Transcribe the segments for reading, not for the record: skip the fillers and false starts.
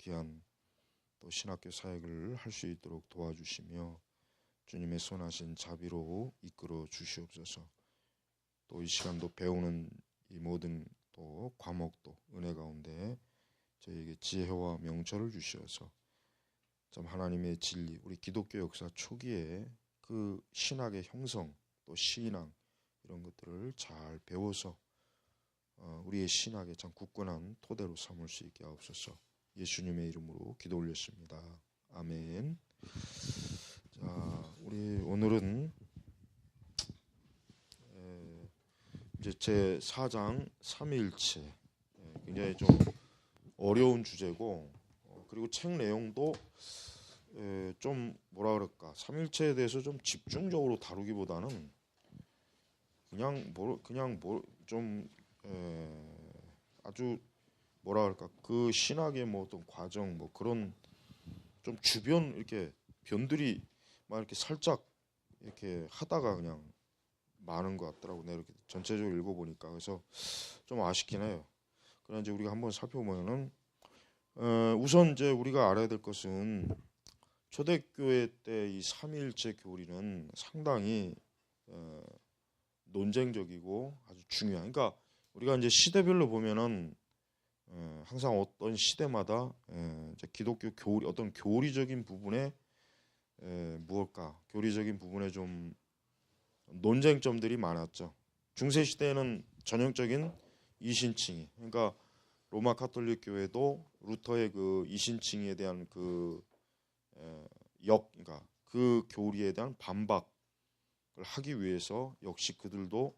귀한 또 신학교 사역을 할 수 있도록 도와주시며 주님의 선하신 자비로 이끌어 주시옵소서. 또 이 시간도 배우는 이 모든 또 과목도 은혜 가운데 저희에게 지혜와 명철을 주시어서 참 하나님의 진리, 우리 기독교 역사 초기에 그 신학의 형성 또 신앙 이런 것들을 잘 배워서 우리의 신학의 참 굳건한 토대로 삼을 수 있게 하옵소서. 예수님의 이름으로 기도 올렸습니다. 아멘. 자, 우리 오늘은 이제 제 4장 삼위일체, 굉장히 좀 어려운 주제고, 그리고 책 내용도 좀 뭐라 그럴까, 삼위일체에 대해서 좀 집중적으로 다루기보다는 좀 아주 뭐라 그럴까, 그 신학의 뭐 어떤 과정 뭐 그런 좀 주변 이렇게 변들이 막 이렇게 살짝 이렇게 하다가 그냥 많은 것 같더라고. 내가 이렇게 전체적으로 읽어보니까. 그래서 좀 아쉽긴 해요. 그러나 이제 우리가 한번 살펴보면은 우선 이제 우리가 알아야 될 것은 초대교회 때 이 삼위일체 교리는 상당히 논쟁적이고 아주 중요한. 그러니까 우리가 이제 시대별로 보면은 항상 어떤 시대마다 이제 기독교 교리 어떤 교리적인 부분에 무엇일까? 교리적인 부분에 좀 논쟁점들이 많았죠. 중세 시대에는 전형적인 이신칭의, 그러니까 로마 카톨릭 교회도 루터의 그 이신칭에 대한 그러니까 그 교리에 대한 반박을 하기 위해서 역시 그들도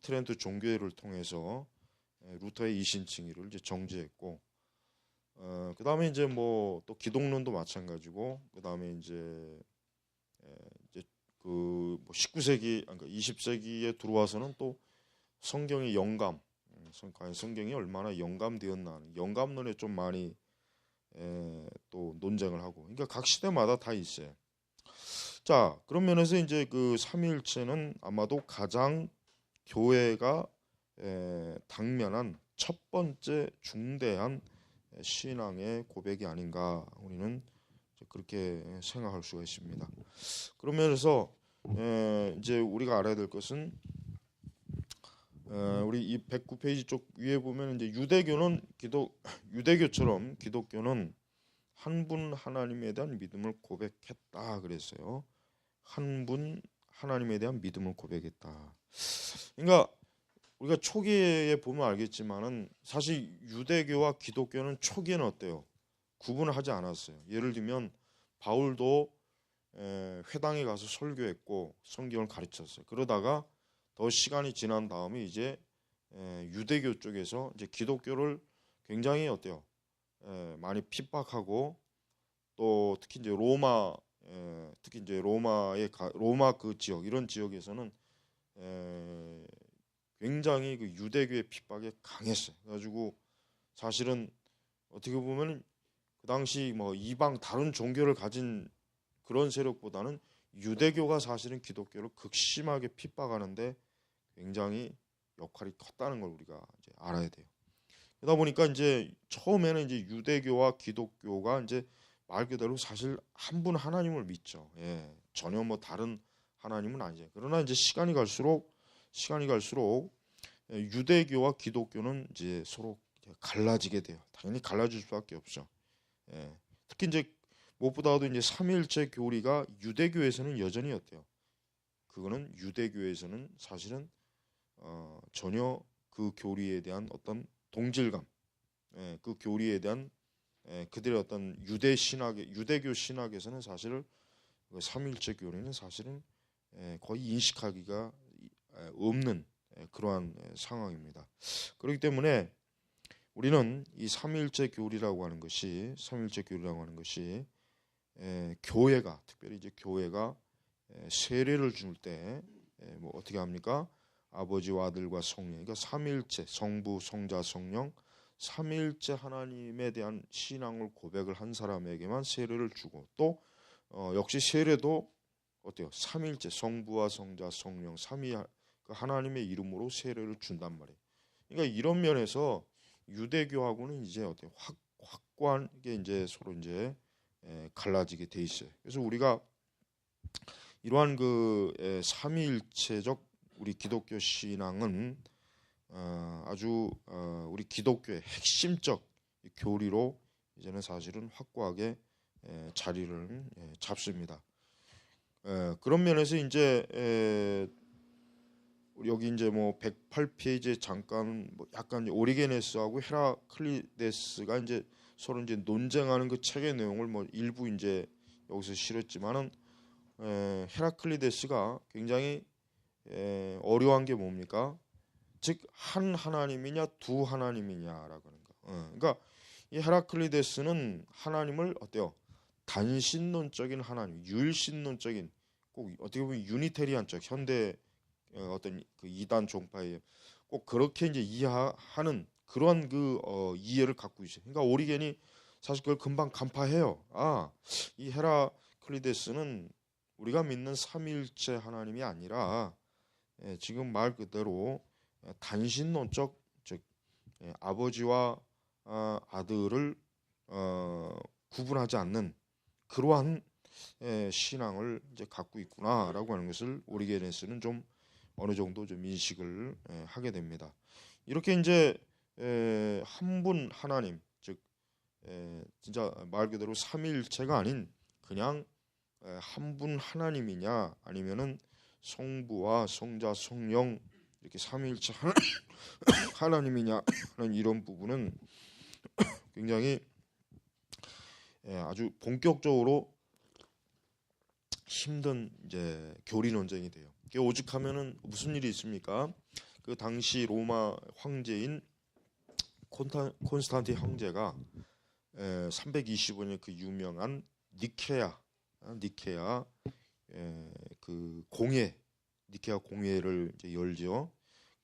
트렌트 종교회를 통해서 루터의 이신칭의를 이제 정죄했고, 그 다음에 이제 뭐 또 기독론도 마찬가지고, 그 다음에 이제 그 19세기, 그러니까 20세기에 들어와서는 또 성경의 영감, 성경이 얼마나 영감되었나, 영감론에 좀 많이 또 논쟁을 하고, 그러니까 각 시대마다 다 있어요. 자, 그런 면에서 이제 그 삼위일체는 아마도 가장 교회가 당면한 첫 번째 중대한 신앙의 고백이 아닌가, 우리는 그렇게 생각할 수가 있습니다. 그런 면에서 이제 우리가 알아야 될 것은 우리 이 109페이지 쪽 위에 보면 이제 유대교처럼 기독교는 한 분 하나님에 대한 믿음을 고백했다 그랬어요. 한 분 하나님에 대한 믿음을 고백했다. 그러니까 우리가 초기에 보면 알겠지만은 사실 유대교와 기독교는 초기에는 어때요? 구분을 하지 않았어요. 예를 들면 바울도 회당에 가서 설교했고 성경을 가르쳤어요. 그러다가 더 시간이 지난 다음에 이제 유대교 쪽에서 이제 기독교를 굉장히 어때요? 많이 핍박하고, 또 특히 이제 로마 그 지역, 이런 지역에서는 굉장히 그 유대교의 핍박이 강했어요. 그래가지고 사실은 어떻게 보면 그 당시 뭐 이방 다른 종교를 가진 그런 세력보다는 유대교가 사실은 기독교를 극심하게 핍박하는데 굉장히 역할이 컸다는 걸 우리가 이제 알아야 돼요. 그러다 보니까 이제 처음에는 이제 유대교와 기독교가 이제 말 그대로 사실 한 분 하나님을 믿죠. 전혀 뭐 다른 하나님은 아니죠. 그러나 이제 시간이 갈수록 유대교와 기독교는 이제 서로 갈라지게 돼요. 당연히 갈라질 수밖에 없죠. 특히 이제 무엇보다도 이제 삼위일체 교리가 유대교에서는 여전히 어때요? 그거는 유대교에서는 사실은 전혀 그 교리에 대한 어떤 동질감, 그 교리에 대한 그들의 어떤 유대교 신학에서는 사실 그 삼위일체 교리는 사실은 거의 인식하기가 없는 그러한 상황입니다. 그렇기 때문에 우리는 이 삼위일체 교리라고 하는 것이 교회가, 특별히 이제 교회가 세례를 줄 때 뭐 어떻게 합니까? 아버지와 아들과 성령, 그러니까 삼위일체, 성부, 성자, 성령, 삼위일체 하나님에 대한 신앙을 고백을 한 사람에게만 세례를 주고, 또 역시 세례도 어때요? 삼위일체, 성부와 성자, 성령, 삼위 그 하나님의 이름으로 세례를 준단 말이에요. 그러니까 이런 면에서 유대교하고는 이제 어때요? 확고하게 이제 서로 이제 갈라지게 돼 있어요. 그래서 우리가 이러한 그 삼위일체적 우리 기독교 신앙은 아주 우리 기독교의 핵심적 교리로 이제는 사실은 확고하게 자리를 잡습니다. 그런 면에서 이제 여기 이제 뭐 108페이지에 잠깐 뭐 약간 오리게네스하고 헤라클리데스가 이제 서로 이제 논쟁하는 그 책의 내용을 뭐 일부 이제 여기서 실었지만은 헤라클리데스가 굉장히 어려운 게 뭡니까? 즉 한 하나님이냐 두 하나님이냐라고 하는 거. 그러니까 이 헤라클리데스는 하나님을 어때요? 단신론적인 하나님, 유일신론적인 꼭 어떻게 보면 유니테리안적 현대 어떤 그 이단 종파에 꼭 그렇게 이제 이해하는 그러한 그 이해를 갖고 있어요. 그러니까 오리겐이 사실 그걸 금방 간파해요. 이 헤라클리데스는 우리가 믿는 삼위일체 하나님이 아니라 지금 말 그대로 단신론적 즉 아버지와 아들을 구분하지 않는 그러한 신앙을 이제 갖고 있구나라고 하는 것을 오리게네스는 좀 어느 정도 좀 인식을 하게 됩니다. 이렇게 이제 한 분 하나님 즉 진짜 말 그대로 삼위일체가 아닌 그냥 한 분 하나님이냐 아니면은 성부와 성자 성령 이렇게 삼위일체 하나님이냐 하는 이런 부분은 굉장히 아주 본격적으로 힘든 이제 교리 논쟁이 돼요. 오죽하면은 무슨 일이 있습니까? 그 당시 로마 황제인 콘스탄틴 황제가 325년 그 유명한 니케아 그 니케아 공회를 이제 열죠.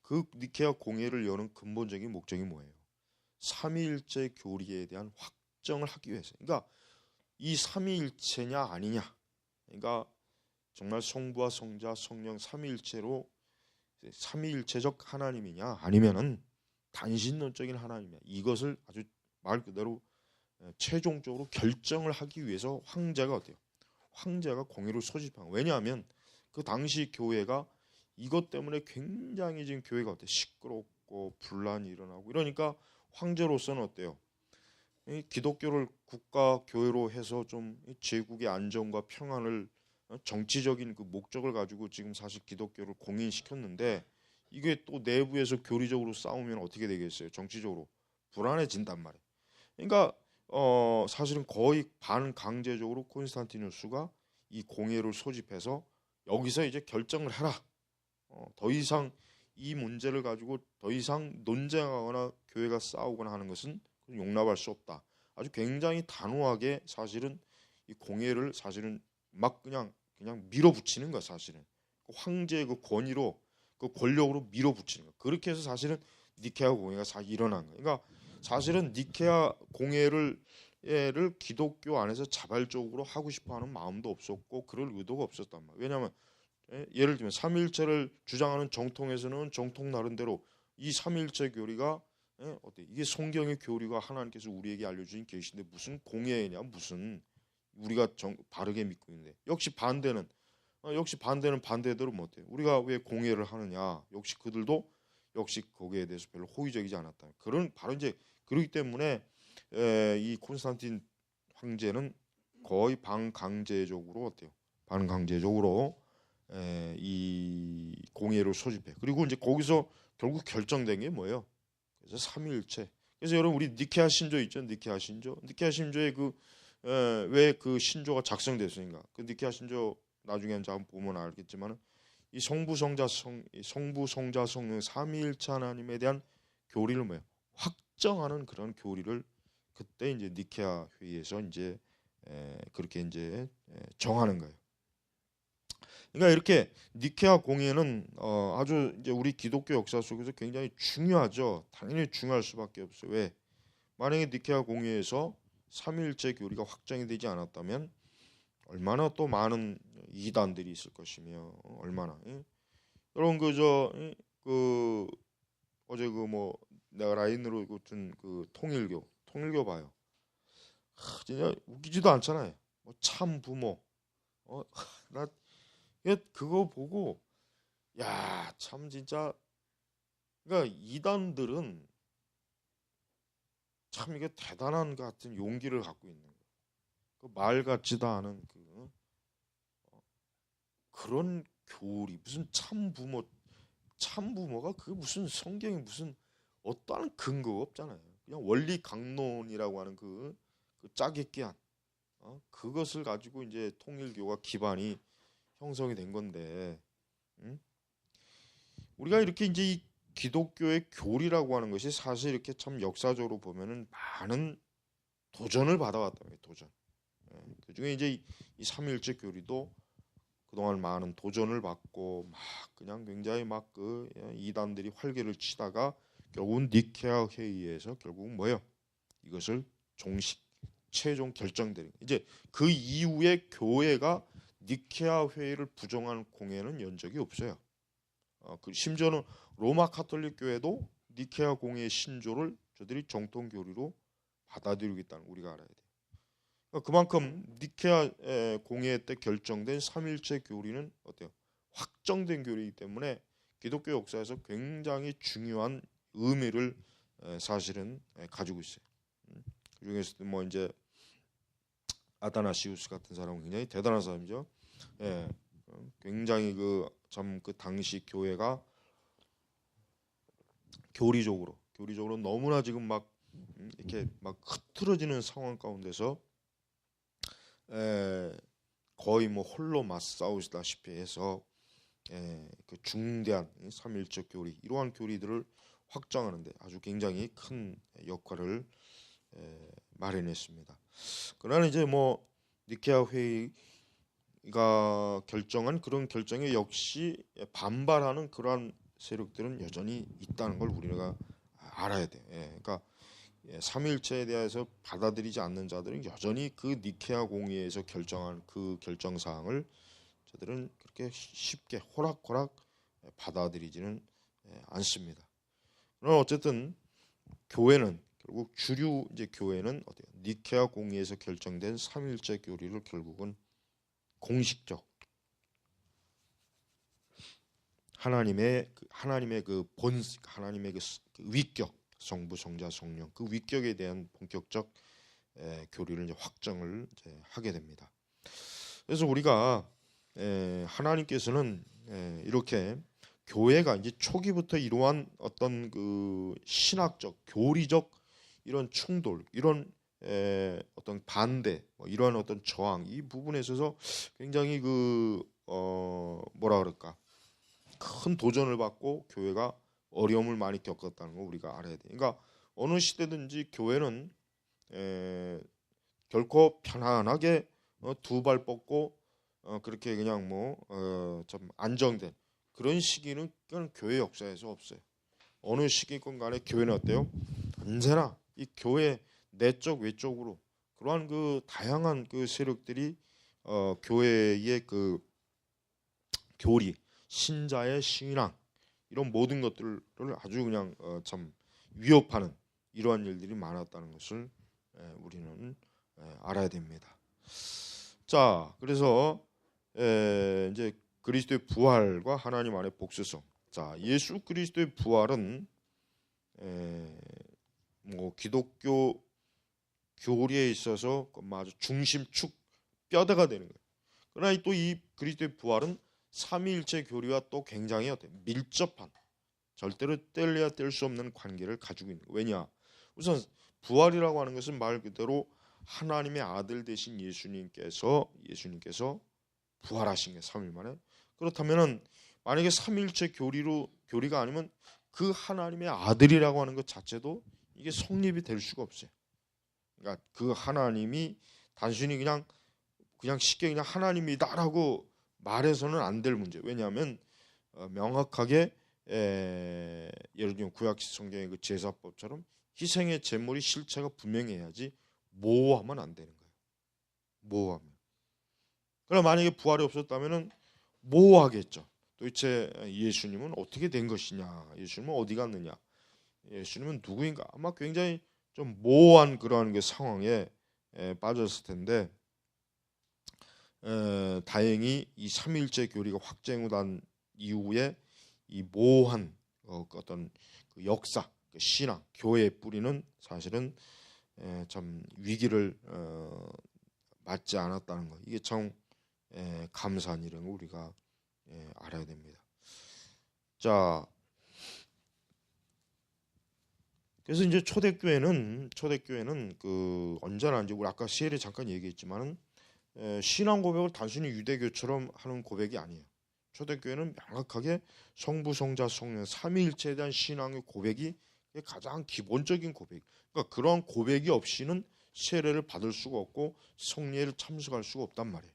그 니케아 공회를 여는 근본적인 목적이 뭐예요? 삼위일체 교리에 대한 확정을 하기 위해서. 그러니까 이 삼위일체냐 아니냐. 그러니까 정말 성부와 성자 성령 삼위일체로 삼위일체적 하나님이냐 아니면은 단신론적인 하나님이냐 이것을 아주 말 그대로 최종적으로 결정을 하기 위해서 황제가 어때요? 황제가 공회를 소집한 거예요. 왜냐하면 그 당시 교회가 이것 때문에 굉장히 지금 교회가 어때요? 시끄럽고 분란이 일어나고 이러니까 황제로서는 어때요? 이 기독교를 국가 교회로 해서 좀 제국의 안정과 평안을 정치적인 그 목적을 가지고 지금 사실 기독교를 공인시켰는데 이게 또 내부에서 교리적으로 싸우면 어떻게 되겠어요? 정치적으로 불안해진단 말이에요. 그러니까 사실은 거의 반강제적으로 콘스탄티누스가 이 공회를 소집해서 여기서 이제 결정을 해라. 더 이상 이 문제를 가지고 더 이상 논쟁하거나 교회가 싸우거나 하는 것은 용납할 수 없다. 아주 굉장히 단호하게 사실은 이 공회를 사실은 막 그냥 밀어붙이는 거야 사실은. 그 황제의 그 권위로 그 권력으로 밀어붙이는 거. 그렇게 해서 사실은 니케아 공회가 사실 일어난 거예요. 그러니까 사실은 니케아 공회를 기독교 안에서 자발적으로 하고 싶어하는 마음도 없었고 그럴 의도가 없었단 말이에요. 왜냐하면 예를 들면 삼위일체를 주장하는 정통에서는 정통 나름대로 이 삼위일체 교리가 어때? 이게 성경의 교리가 하나님께서 우리에게 알려주신 계시인데 무슨 공예냐 무슨 우리가 바르게 믿고 있는데 역시 반대는 반대대로 못해. 우리가 왜 공예를 하느냐? 역시 그들도 역시 거기에 대해서 별로 호의적이지 않았다. 그런 바로 이제 그렇기 때문에 이 콘스탄틴 황제는 거의 반강제적으로 어때요? 반강제적으로 이 공예를 소집해. 그리고 이제 거기서 결국 결정된 게 뭐예요? 그래서 삼위일체. 그래서 여러분 우리 니케아 신조 있죠? 니케아 신조의 그 왜 그 신조가 작성됐으니까 그 니케아 신조 나중에 한번 보면 알겠지만 이 성부 성자 성령 삼위일체 하나님에 대한 교리를 뭐예요? 확정하는 그런 교리를 그때 이제 니케아 회의에서 이제 그렇게 이제 정하는 거예요. 그러니까 이렇게 니케아 공예는 아주 이제 우리 기독교 역사 속에서 굉장히 중요하죠. 당연히 중요할 수밖에 없어요. 왜? 만약에 니케아 공예에서 삼위일체 교리가 확정이 되지 않았다면 얼마나 또 많은 이단들이 있을 것이며 얼마나 여러분 그 어제 그 뭐 내가 라인으로 준 그 통일교 봐요. 진짜 웃기지도 않잖아요. 뭐 참 부모. 나 그거 보고 야, 참 진짜 그러니까 이단들은 참 이게 대단한 것 같은 용기를 갖고 있는 거예요. 그 말 같지도 않은 그런 교리 무슨 참 부모가 그게 무슨 성경에 무슨 어떠한 근거가 없잖아요. 그냥 원리 강론이라고 하는 그 짜깁기한 그것을 가지고 이제 통일교가 기반이 형성이 된 건데, 응? 우리가 이렇게 이제 이 기독교의 교리라고 하는 것이 사실 이렇게 참 역사적으로 보면은 많은 도전을 받아왔다. 도전. 그 중에 이제 이 삼위일체 교리도 그동안 많은 도전을 받고 막 그냥 굉장히 막 그 이단들이 활개를 치다가 결국은 니케아 회의에서 결국은 뭐예요? 이것을 종식 최종 결정되는 이제 그 이후에 교회가 니케아 회의를 부정한 공회는 연 적이 없어요. 그 심지어는 로마 카톨릭 교회도 니케아 공회의 신조를 저들이 정통 교리로 받아들이고 있다는 우리가 알아야 돼요. 그만큼 니케아 공회 때 결정된 삼일체 교리는 어때요? 확정된 교리이기 때문에 기독교 역사에서 굉장히 중요한 의미를 사실은 가지고 있어요. 그 중에서도 뭐 이제 아다나시우스 같은 사람은 굉장히 대단한 사람이죠. 예, 굉장히 그 당시 교회가 교리적으로 너무나 지금 막 이렇게 막 흐트러지는 상황 가운데서 거의 뭐 홀로 맞싸우시다시피 해서 그 중대한 삼일적 교리 이러한 교리들을 확장하는데 아주 굉장히 큰 역할을 마련했습니다. 그러나 이제 뭐 니케아 회의가 결정한 그런 결정에 역시 반발하는 그러한 세력들은 여전히 있다는 걸 우리가 알아야 돼. 그러니까 삼위일체에 대해서 받아들이지 않는 자들은 여전히 그 니케아 공의에서 결정한 그 결정 사항을 저들은 그렇게 쉽게 호락호락 받아들이지는 않습니다. 그러나 어쨌든 교회는 결국 주류 이제 교회는 어때요? 니케아 공의에서 결정된 삼위일체 교리를 결국은 공식적 하나님의 그 하나님의 그 위격 성부 성자 성령 그 위격에 대한 본격적 교리를 이제 확정을 이제 하게 됩니다. 그래서 우리가 하나님께서는 이렇게 교회가 이제 초기부터 이러한 어떤 그 신학적 교리적 이런 충돌 이런 어떤 반대 뭐 이러한 어떤 저항 이 부분에 있어서 굉장히 뭐라 그럴까 큰 도전을 받고 교회가 어려움을 많이 겪었다는 거 우리가 알아야 돼. 그러니까 어느 시대든지 교회는 결코 편안하게 두 발 뻗고 그렇게 그냥 좀 안정된 그런 시기는 그건 교회 역사에서 없어요. 어느 시기건 간에 교회는 어때요? 언제나 이 교회 내적 외적으로 그러한 그 다양한 그 세력들이 교회의 그 교리, 신자의 신앙 이런 모든 것들을 아주 그냥 참 위협하는 이러한 일들이 많았다는 것을 우리는 알아야 됩니다. 자, 그래서 이제 그리스도의 부활과 하나님 안의 복수성. 자, 예수 그리스도의 부활은 뭐 기독교 교리에 있어서 아주 중심축 뼈대가 되는 거예요. 그러나 또 이 그리스도의 부활은 삼위일체 교리와 또 굉장히 밀접한 절대로 뗄래야 뗄 수 없는 관계를 가지고 있는 거예요. 왜냐? 우선 부활이라고 하는 것은 말 그대로 하나님의 아들 되신 예수님께서 부활하신 게 3일 만에. 그렇다면은 만약에 삼위일체 교리가 아니면 그 하나님의 아들이라고 하는 것 자체도 이게 성립이 될 수가 없어요. 그러니까 그 하나님이 단순히 그냥 쉽게 그냥 하나님이다라고 말해서는 안 될 문제. 왜냐하면 명확하게 예를 들면 구약 성경의 그 제사법처럼 희생의 제물이 실체가 분명해야지 모호하면 안 되는 거예요. 모호하면. 그럼 만약에 부활이 없었다면은 모호하겠죠. 도대체 예수님은 어떻게 된 것이냐? 예수님은 어디 갔느냐? 예수님은 누구인가? 아마 굉장히 좀 모호한 그러한 그 상황에 빠졌을 텐데 다행히 이 삼위일체 교리가 확정된 이후에 이 모호한 어떤 그 역사, 그 신앙, 교회의 뿌리는 사실은 참 위기를 맞지 않았다는 것, 이게 참 감사한 일인 거 우리가 알아야 됩니다. 자, 그래서 이제 초대교회는 그 언제나 이제 우리 아까 시엘에 잠깐 얘기했지만은 신앙 고백을 단순히 유대교처럼 하는 고백이 아니에요. 초대교회는 명확하게 성부, 성자, 성령 삼위일체에 대한 신앙의 고백이 가장 기본적인 고백. 그러니까 그런 고백이 없이는 세례를 받을 수가 없고 성례를 참석할 수가 없단 말이에요.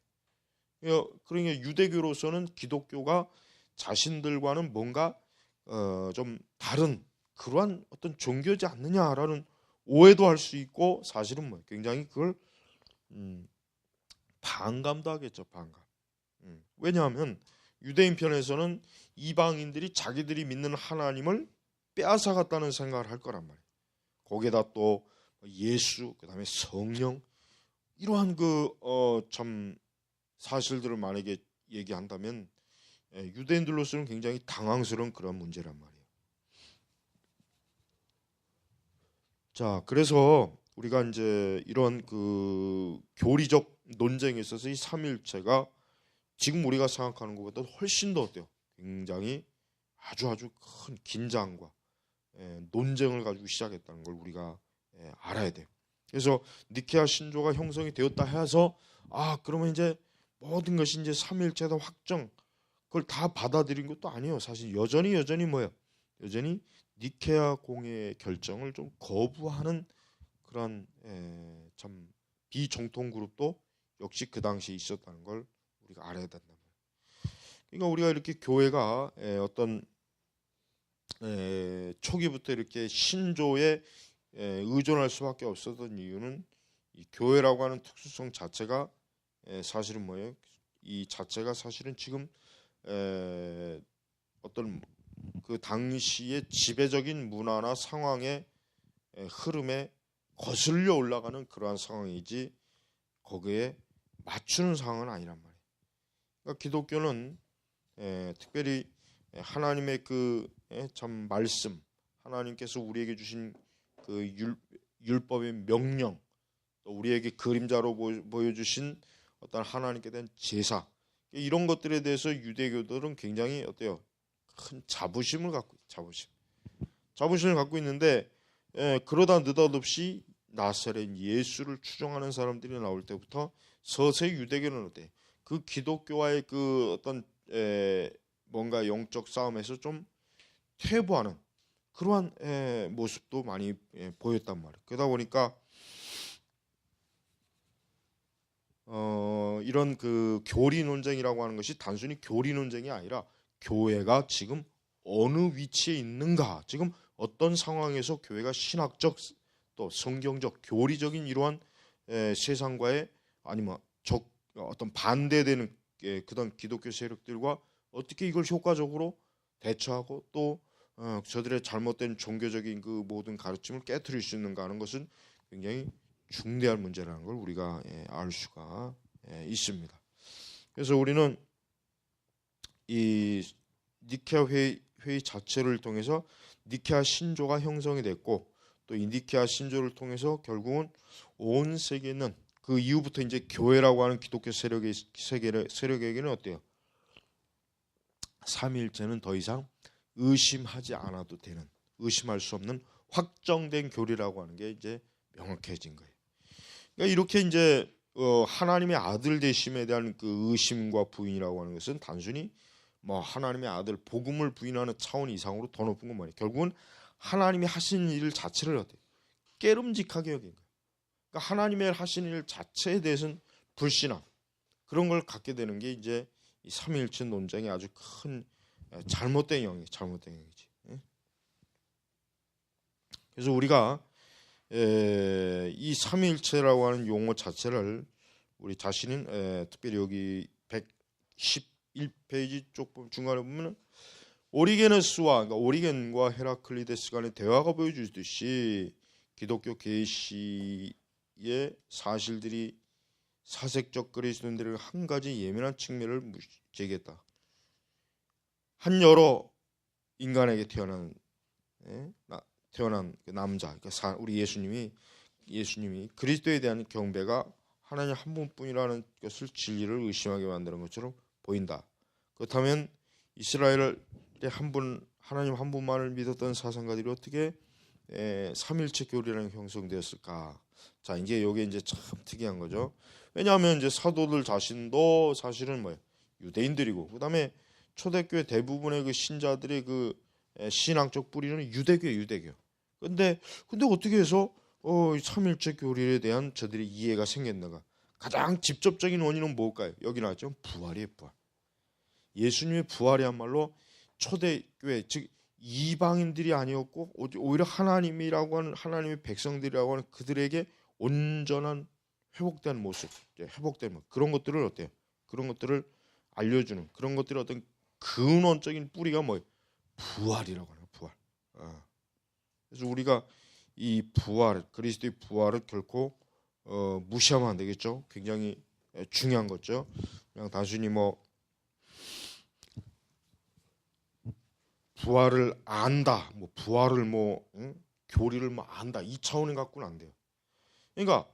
그러니까 유대교로서는 기독교가 자신들과는 뭔가 좀 다른 그러한 어떤 종교지 않느냐라는 오해도 할 수 있고, 사실은 뭐 굉장히 그걸 반감도 하겠죠. 반감. 왜냐하면 유대인 편에서는 이방인들이 자기들이 믿는 하나님을 빼앗아갔다는 생각을 할 거란 말이에요. 거기에다 또 예수, 그다음에 성령, 이러한 참 사실들을 만약에 얘기한다면 유대인들로서는 굉장히 당황스러운 그런 문제란 말이에요. 자, 그래서 우리가 이제 이런 그 교리적 논쟁에 있어서 이 삼위일체가 지금 우리가 생각하는 것보다 훨씬 더 어때요? 굉장히 아주 큰 긴장과 논쟁을 가지고 시작했다는 걸 우리가 알아야 돼요. 그래서 니케아 신조가 형성이 되었다 해서 그러면 이제 모든 것이 이제 삼위일체다 확정, 그걸 다 받아들인 것도 아니에요. 사실 여전히 뭐예요? 여전히 니케아 공회의 결정을 좀 거부하는 그런 참 비정통 그룹도 역시 그 당시에 있었다는 걸 우리가 알아야 된단 말이에요. 그러니까 우리가 이렇게 교회가 어떤 초기부터 이렇게 신조에 의존할 수밖에 없었던 이유는 이 교회라고 하는 특수성 자체가 사실은 뭐예요? 이 자체가 사실은 지금 어떤 그 당시의 지배적인 문화나 상황의 흐름에 거슬려 올라가는 그러한 상황이지 거기에 맞추는 상황은 아니란 말이에요. 그러니까 기독교는 특별히 하나님의 그 참 말씀, 하나님께서 우리에게 주신 그 율법의 명령, 또 우리에게 그림자로 보여주신 어떤 하나님께 대한 제사, 이런 것들에 대해서 유대교들은 굉장히 어때요? 큰 자부심을 갖고 자부심을 갖고 있는데 그러다 느닷없이 나사렛 예수를 추종하는 사람들이 나올 때부터 서서히 유대교는 어때? 그 기독교와의 그 어떤 뭔가 영적 싸움에서 좀 퇴보하는 그러한 모습도 많이 보였단 말이에요. 그러다 보니까 이런 그 교리 논쟁이라고 하는 것이 단순히 교리 논쟁이 아니라 교회가 지금 어느 위치에 있는가, 지금 어떤 상황에서 교회가 신학적 또 성경적 교리적인 이러한 세상과의 아니면 어떤 반대되는 그런 기독교 세력들과 어떻게 이걸 효과적으로 대처하고 또 저들의 잘못된 종교적인 그 모든 가르침을 깨트릴 수 있는가 하는 것은 굉장히 중대한 문제라는 걸 우리가 알 수가 있습니다. 그래서 우리는 이 니케아 회의 자체를 통해서 니케아 신조가 형성이 됐고, 또 이 니케아 신조를 통해서 결국은 온 세계에 있는 그 이후부터 이제 교회라고 하는 기독교 세력에게는 어때요? 삼위일체는 더 이상 의심하지 않아도 되는, 의심할 수 없는 확정된 교리라고 하는 게 이제 명확해진 거예요. 그러니까 이렇게 이제 하나님의 아들 되심에 대한 그 의심과 부인이라고 하는 것은 단순히 뭐 하나님의 아들 복음을 부인하는 차원 이상으로 더 높은 건 뭐예요? 결국은 하나님이 하신 일 자체를 어때요? 깨름직하게 여긴 거예요. 그러니까 하나님의 하신 일 자체에 대해서는 불신함, 그런 걸 갖게 되는 게 이제 이 삼위일체 논쟁의 아주 큰 잘못된 영역이지. 그래서 우리가 이 삼위일체라고 하는 용어 자체를 우리 자신은 특별히 여기 111페이지 쪽 중간에 보면 오리게네스와, 그러니까 오리겐과 헤라클리데스 간의 대화가 보여주듯이 기독교 계시 사실들이 사색적 그리스도인들의 한 가지 예민한 측면을 제기했다. 한 여러 인간에게 태어난 그 남자, 그러니까 우리 예수님이 그리스도에 대한 경배가 하나님 한 분뿐이라는 것을 진리를 의심하게 만드는 것처럼 보인다. 그렇다면 이스라엘의 하나님 한 분만을 믿었던 사상가들이 어떻게 삼일체 교리라는 게 형성되었을까? 자, 이제 이게 이제 참 특이한 거죠. 왜냐하면 이제 사도들 자신도 사실은 유대인들이고, 그다음에 초대교회 대부분의 그 신자들의 그 신앙적 뿌리는 유대교. 근데 어떻게 해서 삼일체 교리에 대한 저들의 이해가 생겼는가? 가장 직접적인 원인은 뭘까요? 여기 나왔죠. 부활이에요, 부활. 예수님의 부활이야말로 초대교회, 즉 이방인들이 아니었고 오히려 하나님이라고 하는 하나님의 백성들이라고 하는 그들에게 온전한 회복된 모습, 회복된 모습, 그런 것들을 어때요? 그런 것들을 알려주는 그런 것들의 어떤 근원적인 뿌리가 뭐예요? 부활이라고 하는 부활. 그래서 우리가 이 부활, 그리스도의 부활을 결코 무시하면 안 되겠죠. 굉장히 중요한 거죠. 그냥 단순히 부활을 안다, 부활을 교리를 안다 이 차원에 갖고는 안 돼요. 그러니까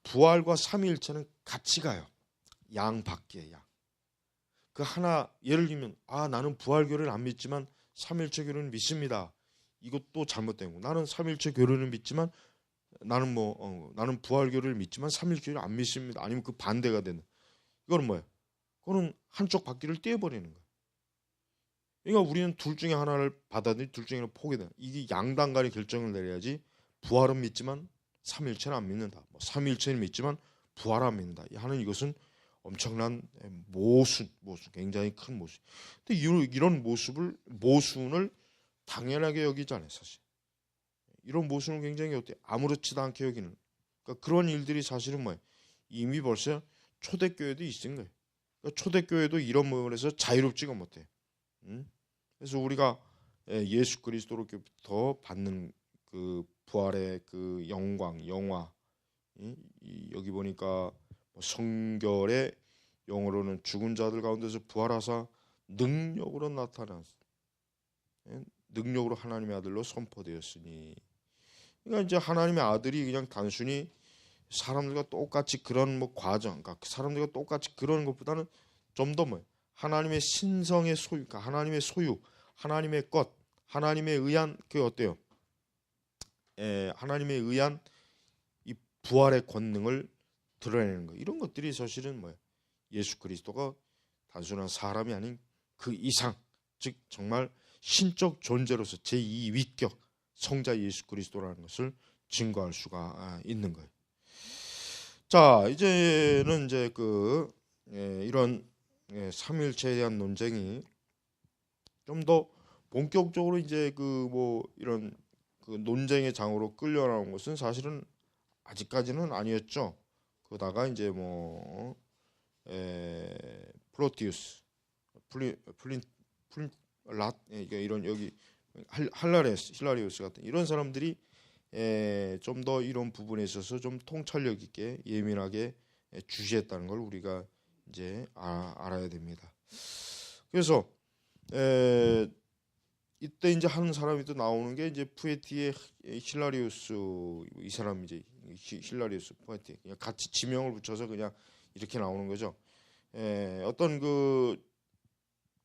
부활과 삼위일체는 같이 가요. 양 밖에 양. 그 하나 예를 들면 나는 부활 교리를 안 믿지만 삼위일체 교리는 믿습니다. 이것도 잘못된 거. 나는 삼위일체 교리를 믿지만 나는 부활 교리를 믿지만 삼위일체 교리를 안 믿습니다. 아니면 그 반대가 되는. 이거는 뭐예요? 그거는 한쪽 바퀴를 떼어버리는 거예요. 그러니까 우리는 둘 중에 하나를 받아들이 둘 중에 하나를 포기다. 이게 양당 간의 결정을 내려야지. 부활은 믿지만 삼위일체는 안 믿는다. 삼위일체는 믿지만 부활은 안 믿는다. 하는 이것은 엄청난 모순, 굉장히 큰 모순. 근데 이런 모순을 당연하게 여기잖아요, 사실. 이런 모순을 굉장히 아무렇지도 않게 여기는. 그러니까 그런 일들이 사실은 이미 벌써 초대교회도 있은 거예요. 그러니까 초대교회도 이런 부분에서 자유롭지가 못해. 그래서 우리가 예수 그리스도로부터 받는 그 부활의 그 영화, 여기 보니까 성결의 영어로는 죽은 자들 가운데서 부활하사 능력으로 나타났어. 능력으로 하나님의 아들로 선포되었으니. 그러니까 이제 하나님의 아들이 그냥 단순히 사람들과 똑같이 그런 과정, 그러니까 사람들과 똑같이 그런 것보다는 좀 더 하나님의 신성의 소유, 그러니까 하나님의 소유, 하나님의 것, 하나님에 의한 그 어때요? 하나님에 의한 이 부활의 권능을 드러내는 거. 이런 것들이 사실은 예수 그리스도가 단순한 사람이 아닌 그 이상, 즉 정말 신적 존재로서 제2위격 성자 예수 그리스도라는 것을 증거할 수가 있는 거예요. 자, 이제는 이제 이런 삼위일체에 대한 논쟁이 좀 더 본격적으로 이제 이런 논쟁의 장으로 끌려나온 것은 사실은 아직까지는 아니었죠. 그러다가 이제 플로티우스, 이런 여기 힐라리우스 같은 이런 사람들이 좀 더 이런 부분에 있어서 좀 통찰력 있게 예민하게 주시했다는 걸 우리가 이제 알아야 됩니다. 그래서 이때 이제 한 사람이 또 나오는 게 이제 푸에티의 힐라리우스, 이 사람 이제 힐라리우스 푸에티 그냥 같이 지명을 붙여서 그냥 이렇게 나오는 거죠. 어떤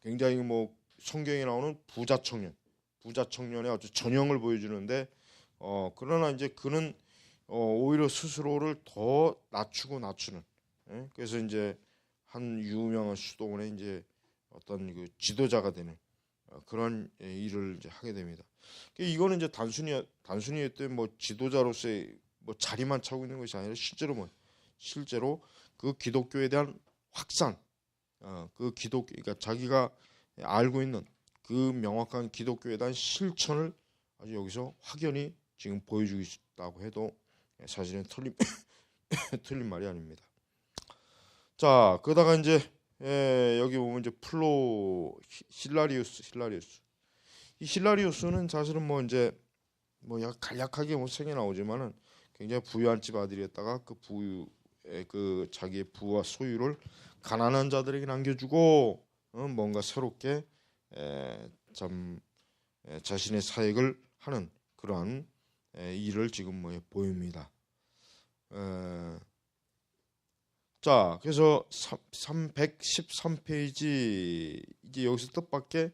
굉장히 성경에 나오는 부자 청년의 아주 전형을 보여주는데 그러나 이제 그는 오히려 스스로를 더 낮추는. 그래서 이제 한 유명한 수도원의 이제 어떤 그 지도자가 되는 그런 일을 이제 하게 됩니다. 이거는 이제 단순히 지도자로서의 자리만 차고 있는 것이 아니라 실제로 그 기독교에 대한 확산, 그러니까 자기가 알고 있는 그 명확한 기독교에 대한 실천을 아주 여기서 확연히 지금 보여주고 있다고 해도 사실은 틀린 말이 아닙니다. 자, 그러다가 이제 여기 보면 이제 힐라리우스. 이 힐라리우스는 사실은 이제 뭐 간략하게 뭐 생겨 나오지만은 굉장히 부유한 집 아들이었다가 그 부유의 그 자기의 부와 소유를 가난한 자들에게 남겨주고 뭔가 새롭게 참 자신의 사역을 하는 그러한 일을 지금 뭐 보입니다. 자, 그래서 313페이지 이제 여기서 뜻밖의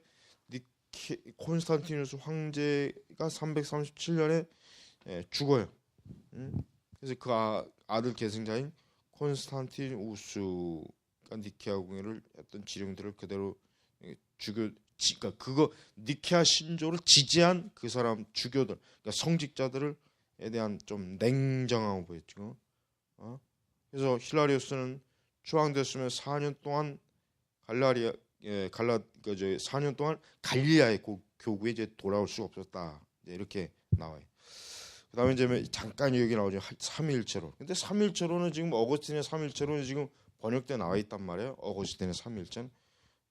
콘스탄티누스 황제가 337년에 죽어요. 그래서 그 아들 계승자인 콘스탄티누스가 니케아 공회를 했던 지령들을 그대로 죽여, 그러니까 그거 니케아 신조를 지지한 그 사람 주교들, 그러니까 성직자들에 대한 좀 냉정함을 보였죠. 그래서 힐라리우스는 추앙됐으면 4년 동안 갈라리아 4년 동안 갈리아의 교구에 이제 돌아올 수 없었다. 이렇게 나와요. 그다음에 이제 잠깐 여기 나오죠. 삼위일체로. 근데 삼위일체로는 지금 어거스틴의 삼위일체로는 지금 번역돼 나와 있단 말이에요. 어거스틴의 삼위일체는.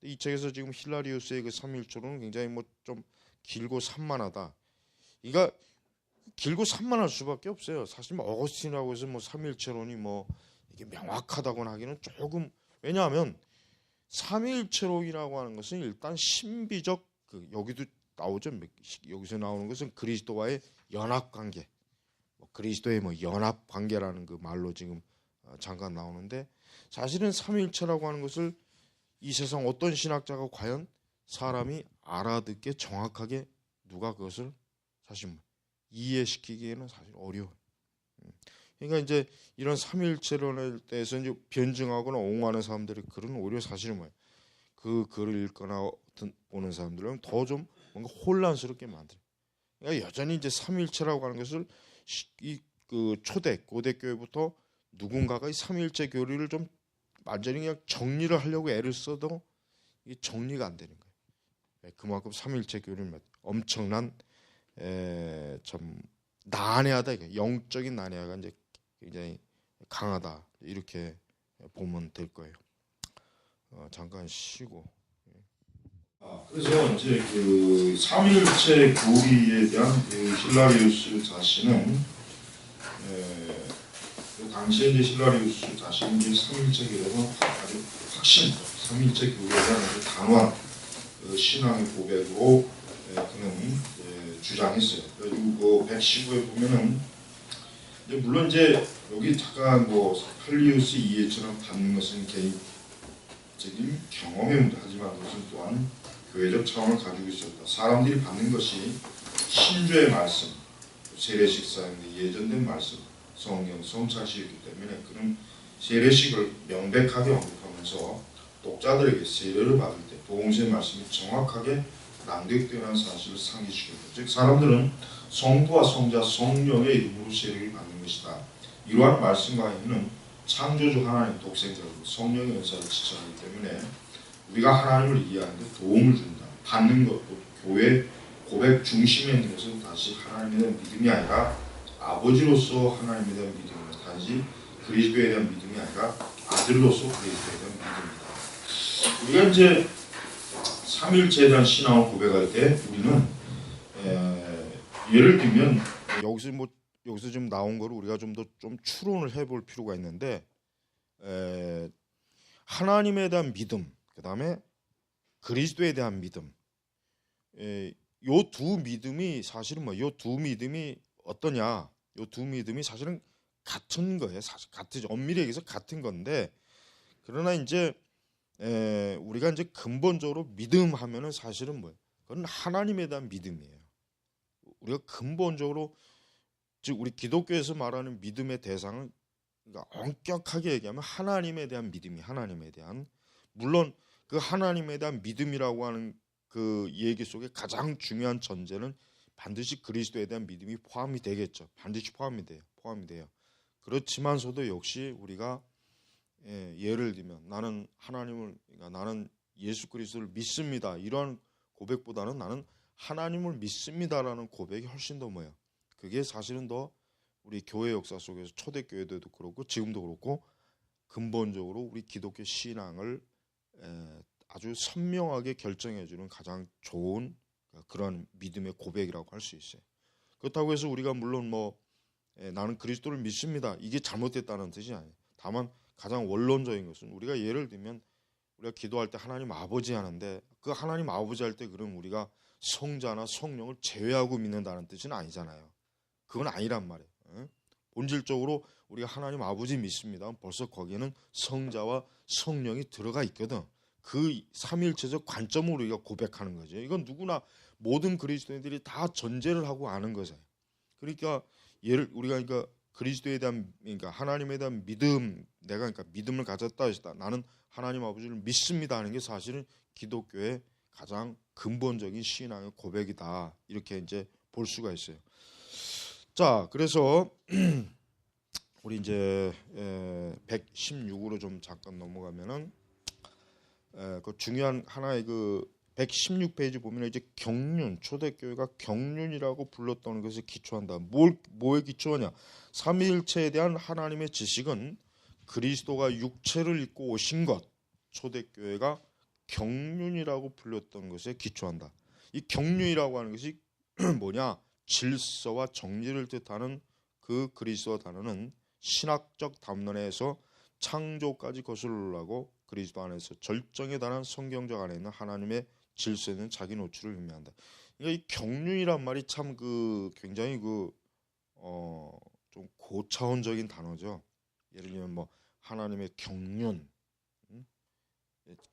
이 책에서 지금 힐라리우스의 그 삼위일체로는 굉장히 뭐 좀 길고 산만하다. 이가 길고 산만할 수밖에 없어요. 사실 뭐 어거스틴이라고 해서 뭐 삼위일체론이 뭐 이게 명확하다고는 하기는 조금, 왜냐하면 삼위일체론이라고 하는 것은 일단 신비적 여기도 나오죠. 여기서 나오는 것은 그리스도와의 연합 관계, 그리스도의 뭐 연합 관계라는 그 말로 지금 잠깐 나오는데, 사실은 삼위일체라고 하는 것을 이 세상 어떤 신학자가 과연 사람이 알아듣게 정확하게 누가 그것을 사실 이해시키기에는 사실 어려워요. 그러니까 이제 이런 삼위일체론에 대해서 이제 변증하거나 옹호하는 사람들의 글은 오히려 사실은 뭐예요? 그 글을 읽거나 보는 사람들은 더 좀 뭔가 혼란스럽게 만들어요. 그러니까 여전히 이제 삼위일체라고 하는 것을 그 초대 고대 교회부터 누군가가 이 삼위일체 교리를 좀 완전히 그냥 정리를 하려고 애를 써도 이게 정리가 안 되는 거예요. 그만큼 삼위일체 교리는 엄청난 참 난해하다. 영적인 난해가 이제 굉장히 강하다. 이렇게 보면 될 거예요. 잠깐 쉬고. 그래서 이제 그 삼일체 교리에 대한 그 힐라리우스 자신은 그 당시에 이제 힐라리우스 자신이 이제 삼일체 교리에서 아주 삼일체 교리에 대한 아주 단호한 그 신앙의 고백으로 그는 주장했어요. 그리고 그 115에 보면은 이제 물론 이제 여기 잠깐 뭐 헬리우스 이해처럼 받는 것은 개인적인 경험의 문제, 하지만 그것은 또한 교회적 차원을 가지고 있었다. 사람들이 받는 것이 신조의 말씀, 세례식 사용의 예전된 말씀, 성경, 성찰식이기 때문에 그런 세례식을 명백하게 언급하면서 독자들에게 세례를 받을 때 복음서의 말씀이 정확하게 낭독되는 사실을 상기시켰다. 즉 사람들은 성부와 성자, 성령의 이름으로 세례를 받는 것이다. 이러한 말씀과 행위는 창조주 하나님 독생자로 성령의 은사를 지칭하기 때문에 우리가 하나님을 이해하는 데 도움을 준다. 받는 것도 교회 고백 중심에 있는 것은 다시 하나님에 대한 믿음이 아니라 아버지로서 하나님에 대한 믿음입니다. 단지 그리스도에 대한 믿음이 아니라 아들로서 그리스도에 대한 믿음입니다. 우리가 이제 삼일체에 대한 신앙을 고백할 때 우리는 예를 들면 여기서 좀 나온 거를 우리가 좀 더 좀 추론을 해볼 필요가 있는데, 하나님에 대한 믿음, 그 다음에 그리스도에 대한 믿음, 요 두 믿음이 사실은 요 두 믿음이 어떠냐? 요 두 믿음이 사실은 같은 거예요. 사실 같으죠. 엄밀히 얘기해서 같은 건데, 그러나 이제 우리가 이제 근본적으로 믿음 하면은 사실은 뭐예요? 그건 하나님에 대한 믿음이에요. 우리가 근본적으로 즉 우리 기독교에서 말하는 믿음의 대상은, 그러니까 엄격하게 얘기하면 하나님에 대한 믿음이, 하나님에 대한, 물론 그 하나님에 대한 믿음이라고 하는 그 얘기 속에 가장 중요한 전제는 반드시 그리스도에 대한 믿음이 포함이 되겠죠. 반드시 포함이 돼요. 그렇지만서도 역시 우리가 예를 들면 나는 하나님을, 그러니까 나는 예수 그리스도를 믿습니다, 이런 고백보다는 나는 하나님을 믿습니다라는 고백이 훨씬 더 뭐예요? 그게 사실은 더 우리 교회 역사 속에서 초대교회도 그렇고 지금도 그렇고 근본적으로 우리 기독교 신앙을 아주 선명하게 결정해주는 가장 좋은 그런 믿음의 고백이라고 할 수 있어요. 그렇다고 해서 우리가 물론 뭐 나는 그리스도를 믿습니다, 이게 잘못됐다는 뜻이 아니에요. 다만 가장 원론적인 것은 우리가 예를 들면 우리가 기도할 때 하나님 아버지 하는데 그 하나님 아버지 할 때 그럼 우리가 성자나 성령을 제외하고 믿는다는 뜻은 아니잖아요. 그건 아니란 말이에요. 본질적으로 우리가 하나님 아버지 믿습니다. 벌써 거기에는 성자와 성령이 들어가 있거든. 그 삼위일체적 관점으로 우리가 고백하는 거죠. 이건 누구나 모든 그리스도인들이 다 전제를 하고 아는 거죠. 그러니까 우리가 그러니까 그리스도에 대한, 그러니까 하나님에 대한 믿음, 내가 그러니까 믿음을 가졌다 했다, 나는 하나님 아버지를 믿습니다 하는 게 사실은 기독교의 가장 근본적인 신앙의 고백이다, 이렇게 이제 볼 수가 있어요. 자, 그래서 우리 이제 116으로 좀 잠깐 넘어가면은 그 중요한 하나의 그 116페이지 보면 이제 경륜, 초대교회가 경륜이라고 불렀던 것에 기초한다. 뭐에 기초하냐? 삼위일체에 대한 하나님의 지식은 그리스도가 육체를 입고 오신 것, 초대교회가 경륜이라고 불렸던 것에 기초한다. 이 경륜이라고 하는 것이 뭐냐? 질서와 정리를 뜻하는 그 그리스도 단어는 신학적 담론에서 창조까지 거슬러 올라가고 그리스도 안에서 절정에 달한 성경적 안에 있는 하나님의 질서에 있는 자기 노출을 의미한다. 그러니까 이 경륜이란 말이 참 그 굉장히 좀 고차원적인 단어죠. 예를 들면 뭐 하나님의 경륜,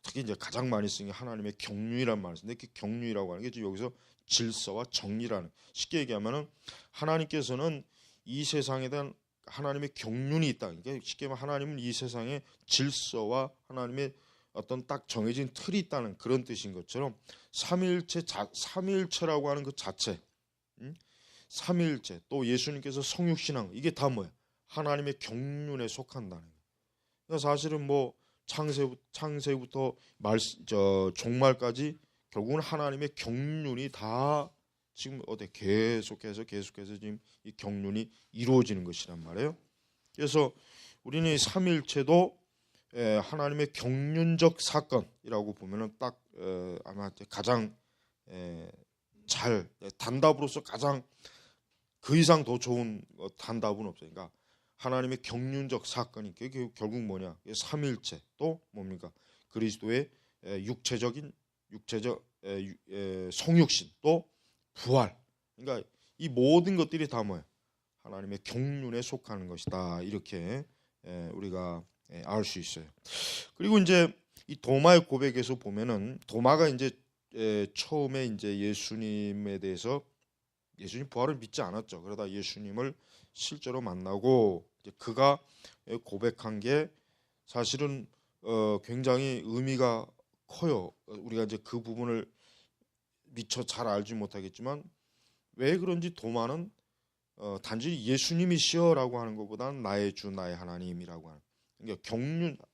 특히 이제 가장 많이 쓰는 게 하나님의 경륜이란 말을 쓰는데, 그 경륜이라고 하는 게 여기서 질서와 정리라는, 쉽게 얘기하면은 하나님께서는 이 세상에 대한 하나님의 경륜이 있다. 그러니까 쉽게 말하면 하나님은 이 세상에 질서와 하나님의 어떤 딱 정해진 틀이 있다는 그런 뜻인 것처럼 삼위일체라고 하는 그 자체, 삼위일체, 또 예수님께서 성육신앙, 이게 다 뭐야? 하나님의 경륜에 속한다는 거예요. 그러니까 사실은 뭐 창세부터 종말까지 결국은 하나님의 경륜이 다 지금 계속해서 지금 이 경륜이 이루어지는 것이란 말이에요. 그래서 우리는 이 삼위일체도 하나님의 경륜적 사건이라고 보면은 딱 아마 가장 잘 단답으로서 가장 그 이상 더 좋은 단답은 없어요. 그러니까 하나님의 경륜적 사건이 결국 뭐냐? 삼위일체, 또 뭡니까? 그리스도의 육체적 성육신, 또 부활. 그러니까 이 모든 것들이 다 뭐야? 하나님의 경륜에 속하는 것이다. 이렇게 우리가 알 수 있어요. 그리고 이제 이 도마의 고백에서 보면은 도마가 이제 처음에 이제 예수님에 대해서, 예수님 부활을 믿지 않았죠. 그러다 예수님을 실제로 만나고 이제 그가 고백한 게 사실은 굉장히 의미가 커요. 우리가 이제 그 부분을 미처 잘 알지 못하겠지만 왜 그런지 도마는 단지 예수님이시여라고 하는 것보다는 나의 주 나의 하나님이라고 하는, 그러니까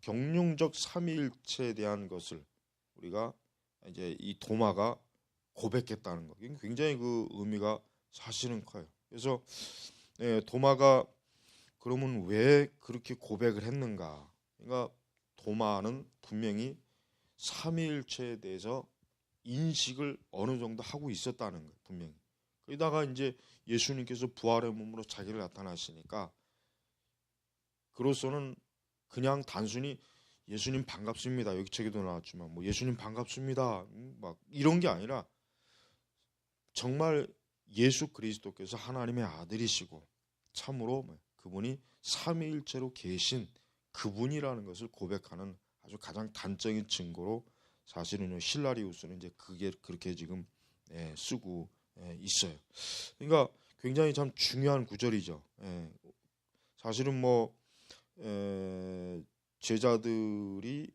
경륜적 삼위일체에 대한 것을 우리가 이제 이 도마가 고백했다는 거, 굉장히 그 의미가 사실은 커요. 그래서 도마가 그러면 왜 그렇게 고백을 했는가? 그러니까 도마는 분명히 삼위일체에 대해서 인식을 어느 정도 하고 있었다는 거예요. 분명히. 거기다가 이제 예수님께서 부활의 몸으로 자기를 나타나시니까 그로서는 그냥 단순히 예수님 반갑습니다, 여기 책에도 나왔지만 뭐 예수님 반갑습니다 막 이런 게 아니라 정말 예수 그리스도께서 하나님의 아들이시고 참으로 그분이 삼위일체로 계신 그분이라는 것을 고백하는 아주 가장 단적인 증거로 사실은 실라리우스는 이제 그게 그렇게 지금 쓰고 있어요. 그러니까 굉장히 참 중요한 구절이죠. 사실은 뭐 제자들이,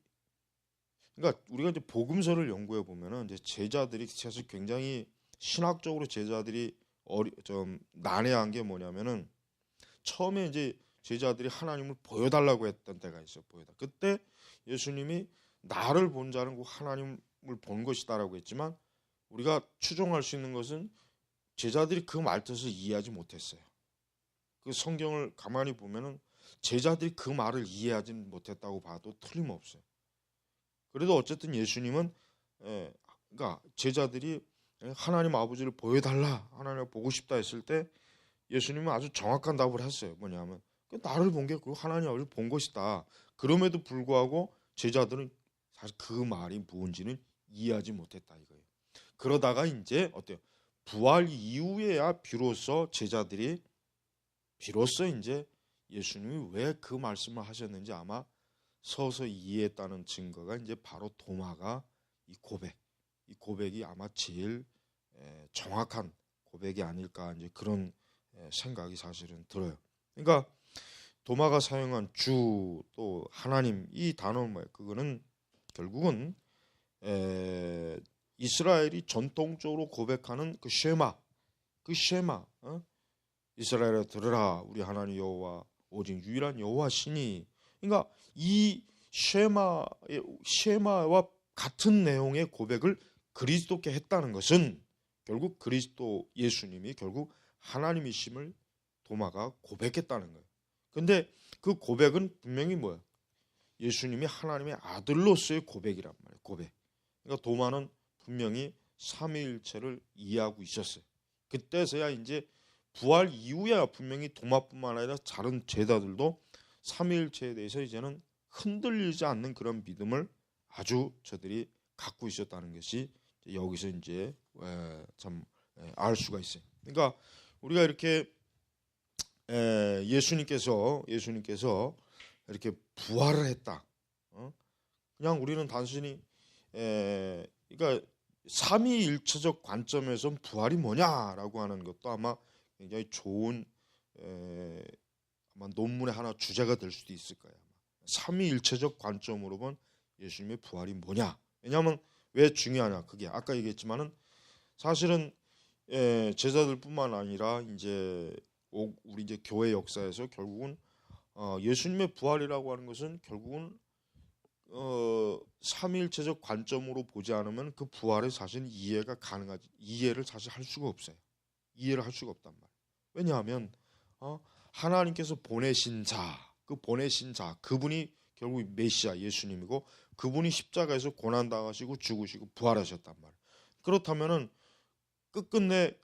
그러니까 우리가 이제 복음서를 연구해 보면은 이제 제자들이 사실 굉장히 신학적으로 제자들이 좀 난해한 게 뭐냐면은 처음에 이제 제자들이 하나님을 보여달라고 했던 때가 있어요. 그때 예수님이 나를 본 자는 곧 하나님을 본 것이다라고 했지만 우리가 추정할 수 있는 것은 제자들이 그 말뜻을 이해하지 못했어요. 그 성경을 가만히 보면은 제자들이 그 말을 이해하지 못했다고 봐도 틀림없어요. 그래도 어쨌든 예수님은 그러니까 제자들이 하나님 아버지를 보여달라, 하나님을 보고 싶다 했을 때 예수님은 아주 정확한 답을 했어요. 뭐냐면 나를 본 게 그 하나님 아버지를 본 것이다. 그럼에도 불구하고 제자들은 사실 그 말이 뭔지는 이해하지 못했다 이거예요. 그러다가 이제 어때요? 부활 이후에야 비로소 제자들이 비로소 이제 예수님이 왜 그 말씀을 하셨는지 아마 서서 이해했다는 증거가 이제 바로 도마가 이 고백이 아마 제일 정확한 고백이 아닐까 이제 그런 생각이 사실은 들어요. 그러니까 도마가 사용한 주 또 하나님 이 단어는 뭐예요? 그거는 결국은 이스라엘이 전통적으로 고백하는 그 쉐마, 이스라엘아 들으라 우리 하나님 여호와 오직 유일한 여호와 신이. 그러니까 이 쉐마와 같은 내용의 고백을 그리스도께 했다는 것은 결국 그리스도 예수님이 결국 하나님이심을 도마가 고백했다는 거예요. 근데 그 고백은 분명히 뭐야? 예수님이 하나님의 아들로서의 고백이란 말이에요. 고백. 그러니까 도마는 분명히 삼위일체를 이해하고 있었어요. 그때서야 이제 부활 이후에야 분명히 도마뿐만 아니라 다른 제자들도 삼위일체에 대해서 이제는 흔들리지 않는 그런 믿음을 아주 저들이 갖고 있었다는 것이 여기서 이제 참 알 수가 있어요. 그러니까 우리가 이렇게 예수님께서 이렇게 부활을 했다. 그냥 우리는 단순히 그러니까 삼위일체적 관점에서 부활이 뭐냐라고 하는 것도 아마 굉장히 좋은 아마 논문의 하나 주제가 될 수도 있을 거예요. 삼위일체적 관점으로 본 예수님의 부활이 뭐냐? 왜냐하면 왜 중요하냐? 그게 아까 얘기했지만은 사실은 제자들뿐만 아니라 이제 우리 이제 교회 역사에서 결국은 예수님의 부활이라고 하는 것은 결국은 삼위일체적 관점으로 보지 않으면 그 부활의 사실 이해를 사실 할 수가 없어요. 이해를 할 수가 없단 말이에요. 왜냐하면 하나님께서 보내신 자, 그분이 결국 메시아 예수님이고 그분이 십자가에서 고난 당하시고 죽으시고 부활하셨단 말이에요. 그렇다면은 끝끝내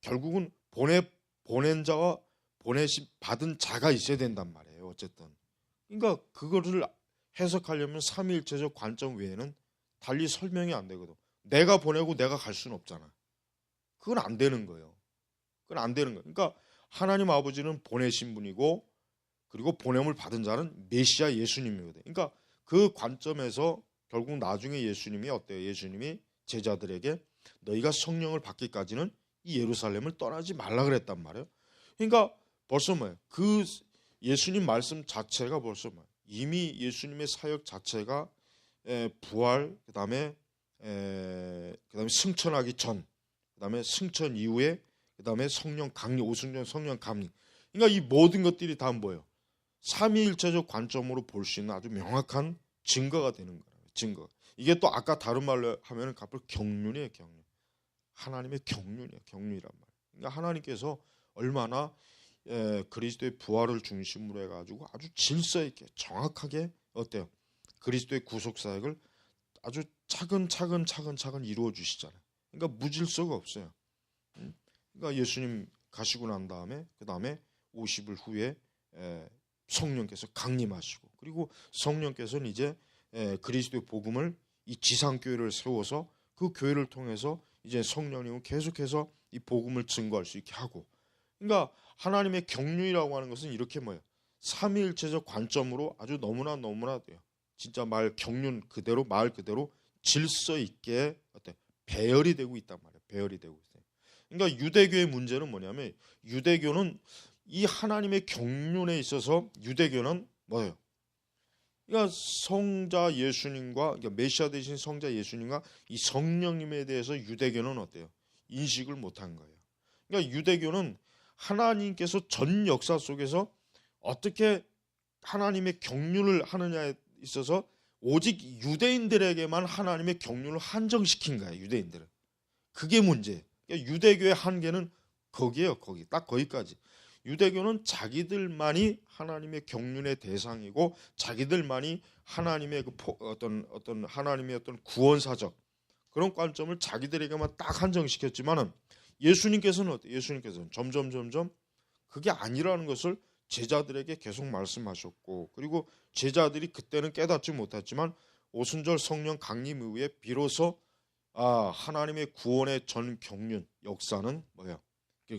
결국은 보낸 자와 받은 자가 있어야 된단 말이에요. 어쨌든 그러니까 그거를 해석하려면 삼위일체적 관점 외에는 달리 설명이 안 되거든. 내가 보내고 내가 갈 수는 없잖아. 그건 안 되는 거예요. 그러니까 하나님 아버지는 보내신 분이고 그리고 보냄을 받은 자는 메시아 예수님이거든. 그러니까 그 관점에서 결국 나중에 예수님이 어때요? 예수님이 제자들에게 너희가 성령을 받기까지는 이 예루살렘을 떠나지 말라 그랬단 말이에요. 그러니까 벌써 뭐예요? 그 예수님 말씀 자체가 벌써 뭐예요? 이미 예수님의 사역 자체가 부활 그다음에 승천하기 전, 그다음에 승천 이후에 그다음에 성령 강림, 오순절 성령 강림. 그러니까 이 모든 것들이 다 뭐예요? 삼위일체적 관점으로 볼 수 있는 아주 명확한 증거가 되는 거예요. 증거. 이게 또 아까 다른 말로 하면은 갑자기 경륜이에요. 경륜. 하나님의 경륜이에요. 경륜이란 말이에요. 그러니까 하나님께서 얼마나 그리스도의 부활을 중심으로 해가지고 아주 질서 있게 정확하게 어때요? 그리스도의 구속 사역을 아주 차근차근 이루어 주시잖아요. 그러니까 무질서가 없어요. 그러니까 예수님 가시고 난 다음에 그 다음에 50일 후에 성령께서 강림하시고 그리고 성령께서는 이제 그리스도의 복음을 이 지상교회를 세워서 그 교회를 통해서 이제 성령님은 계속해서 이 복음을 증거할 수 있게 하고. 그러니까 하나님의 경륜이라고 하는 것은 이렇게 뭐예요? 삼위일체적 관점으로 아주 너무나 돼요. 진짜 말 그대로 질서 있게 배열이 되고 있단 말이에요. 배열이 되고 있어요. 그러니까 유대교의 문제는 뭐냐면 유대교는 이 하나님의 경륜에 있어서 유대교는 뭐예요? 그러니까 성자 예수님과 그러니까 메시아 되신 성자 예수님과 이 성령님에 대해서 유대교는 어때요? 인식을 못한 거예요. 그러니까 유대교는 하나님께서 전 역사 속에서 어떻게 하나님의 경륜을 하느냐에 있어서 오직 유대인들에게만 하나님의 경륜을 한정시킨 거예요. 유대인들은. 그게 문제예요. 그러니까 유대교의 한계는 거기에요. 딱 거기까지. 유대교는 자기들만이 하나님의 경륜의 대상이고 자기들만이 하나님의 어떤 하나님의 어떤 구원사적 그런 관점을 자기들에게만 딱 한정시켰지만은 예수님께서는 어때요? 예수님께서는 점점 그게 아니라는 것을 제자들에게 계속 말씀하셨고, 그리고 제자들이 그때는 깨닫지 못했지만 오순절 성령 강림 이후에 비로소 하나님의 구원의 전 경륜 역사는 뭐예요?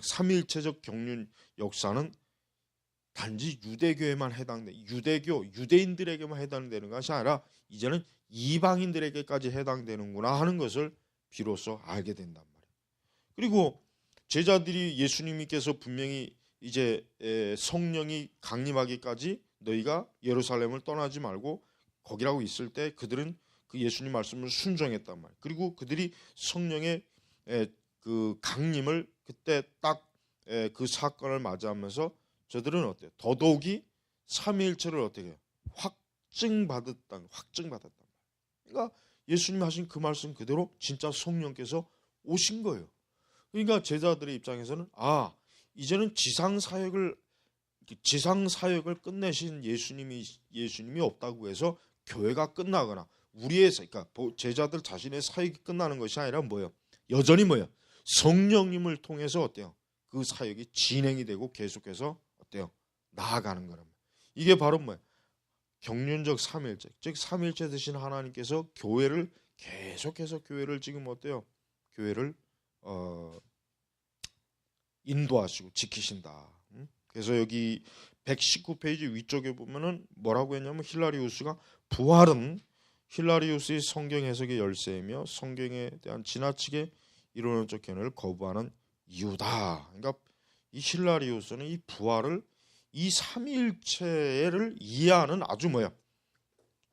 삼위일체적 경륜 역사는 단지 유대교에만 유대인들에게만 해당되는 것이 아니라 이제는 이방인들에게까지 해당되는구나 하는 것을 비로소 알게 된단 말이에요. 그리고 제자들이 예수님께서 분명히 이제 성령이 강림하기까지 너희가 예루살렘을 떠나지 말고 거기라고 있을 때 그들은 그 예수님 말씀을 순종했단 말이에요. 그리고 그들이 성령의 그 강림을 그때 딱 그 사건을 맞이하면서 저들은 어때요? 더더욱이 삼위일체를 어떻게 해요? 확증받았단 말이에요. 그러니까 예수님 하신 그 말씀 그대로 진짜 성령께서 오신 거예요. 그러니까 제자들의 입장에서는 이제는 지상 사역을 끝내신 예수님이 없다고 해서 교회가 끝나거나 그러니까 제자들 자신의 사역이 끝나는 것이 아니라 뭐예요? 여전히 뭐예요? 성령님을 통해서 어때요? 그 사역이 진행이 되고 계속해서 어때요? 나아가는 거랍니다. 이게 바로 뭐예요? 경륜적 삼일체, 즉 삼일체 되신 하나님께서 교회를 계속해서 교회를 지금 어때요? 교회를 인도하시고 지키신다. 그래서 여기 119페이지 위쪽에 보면은 뭐라고 했냐면 힐라리우스가 부활은 힐라리우스의 성경 해석의 열쇠이며 성경에 대한 지나치게 이론적 견해를 거부하는 이유다. 그러니까 이 힐라리우스는 이 부활을 이 삼위일체를 이해하는 아주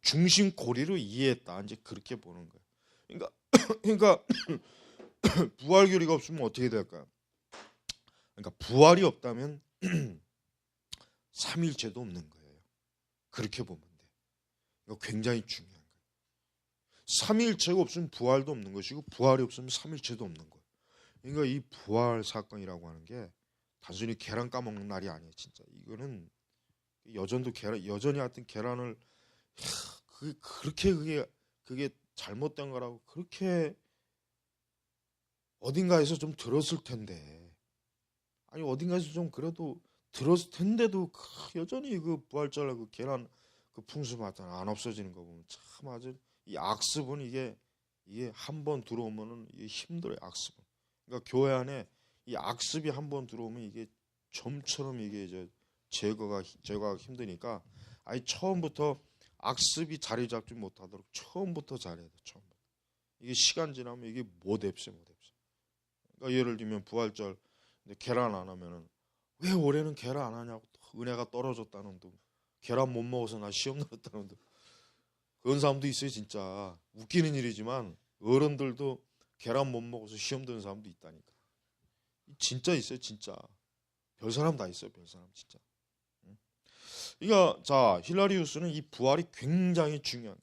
중심 고리로 이해했다. 이제 그렇게 보는 거예요. 그러니까 부활 교리가 없으면 어떻게 될까요? 그러니까 부활이 없다면 삼위일체도 없는 거예요. 그렇게 보면 돼. 이거 굉장히 중요한 거예요. 삼위일체가 없으면 부활도 없는 것이고 부활이 없으면 삼위일체도 없는 거예요. 그러니까 이 부활 사건이라고 하는 게 단순히 계란 까먹는 날이 아니에요. 진짜 이거는 여전히 하여튼 계란을 그게 잘못된 거라고 그렇게 어딘가에서 좀 들었을 텐데, 아니 어딘가에서 좀 그래도 들었을 텐데도 여전히 그 부활절 그 계란 그 풍습하여튼 안 없어지는 거 보면 참 아주 이 악습은 이게 한 번 들어오면은 이게 힘들어요. 악습은. 그러니까 교회 안에 이 악습이 한 번 들어오면 이게 점처럼 이게 이제 제거가 힘드니까 아예 처음부터 악습이 자리 잡지 못하도록 처음부터 잘해야 돼. 처음부터. 이게 시간 지나면 이게 못 앱세. 그러니까 예를 들면 부활절 계란 안 하면은 왜 올해는 계란 안 하냐고 은혜가 떨어졌다는 둥, 계란 못 먹어서 나 시험 나왔다는 둥, 그런 사람도 있어요. 진짜 웃기는 일이지만 어른들도 계란 못 먹어서 시험 드는 사람도 있다니까. 진짜 있어요. 진짜 별 사람 다 있어요. 별 사람 진짜. 그러니까 자 힐라리우스는 이 부활이 굉장히 중요한.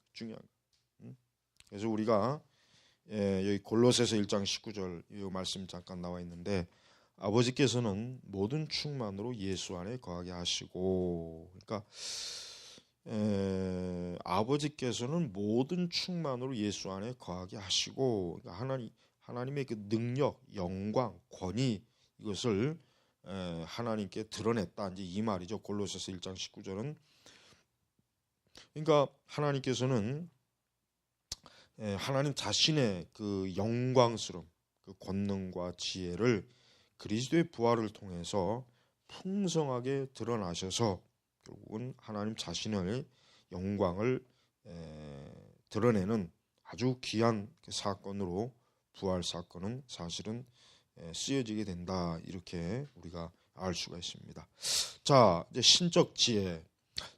그래서 우리가 여기 골로새서 1장 19절 이 말씀 잠깐 나와 있는데 아버지께서는 모든 충만으로 예수 안에 거하게 하시고, 그러니까 아버지께서는 모든 충만으로 예수 안에 거하게 하시고, 그러니까 하나님의 그 능력, 영광, 권위 이것을 하나님께 드러냈다. 이제 이 말이죠. 골로새서 1장 19절은. 그러니까 하나님께서는 하나님 자신의 그 영광스러움, 그 권능과 지혜를 그리스도의 부활을 통해서 풍성하게 드러나셔서 결국은 하나님 자신의 영광을 드러내는 아주 귀한 사건으로 부활 사건은 사실은 쓰여지게 된다. 이렇게 우리가 알 수가 있습니다. 자, 이제 신적 지혜.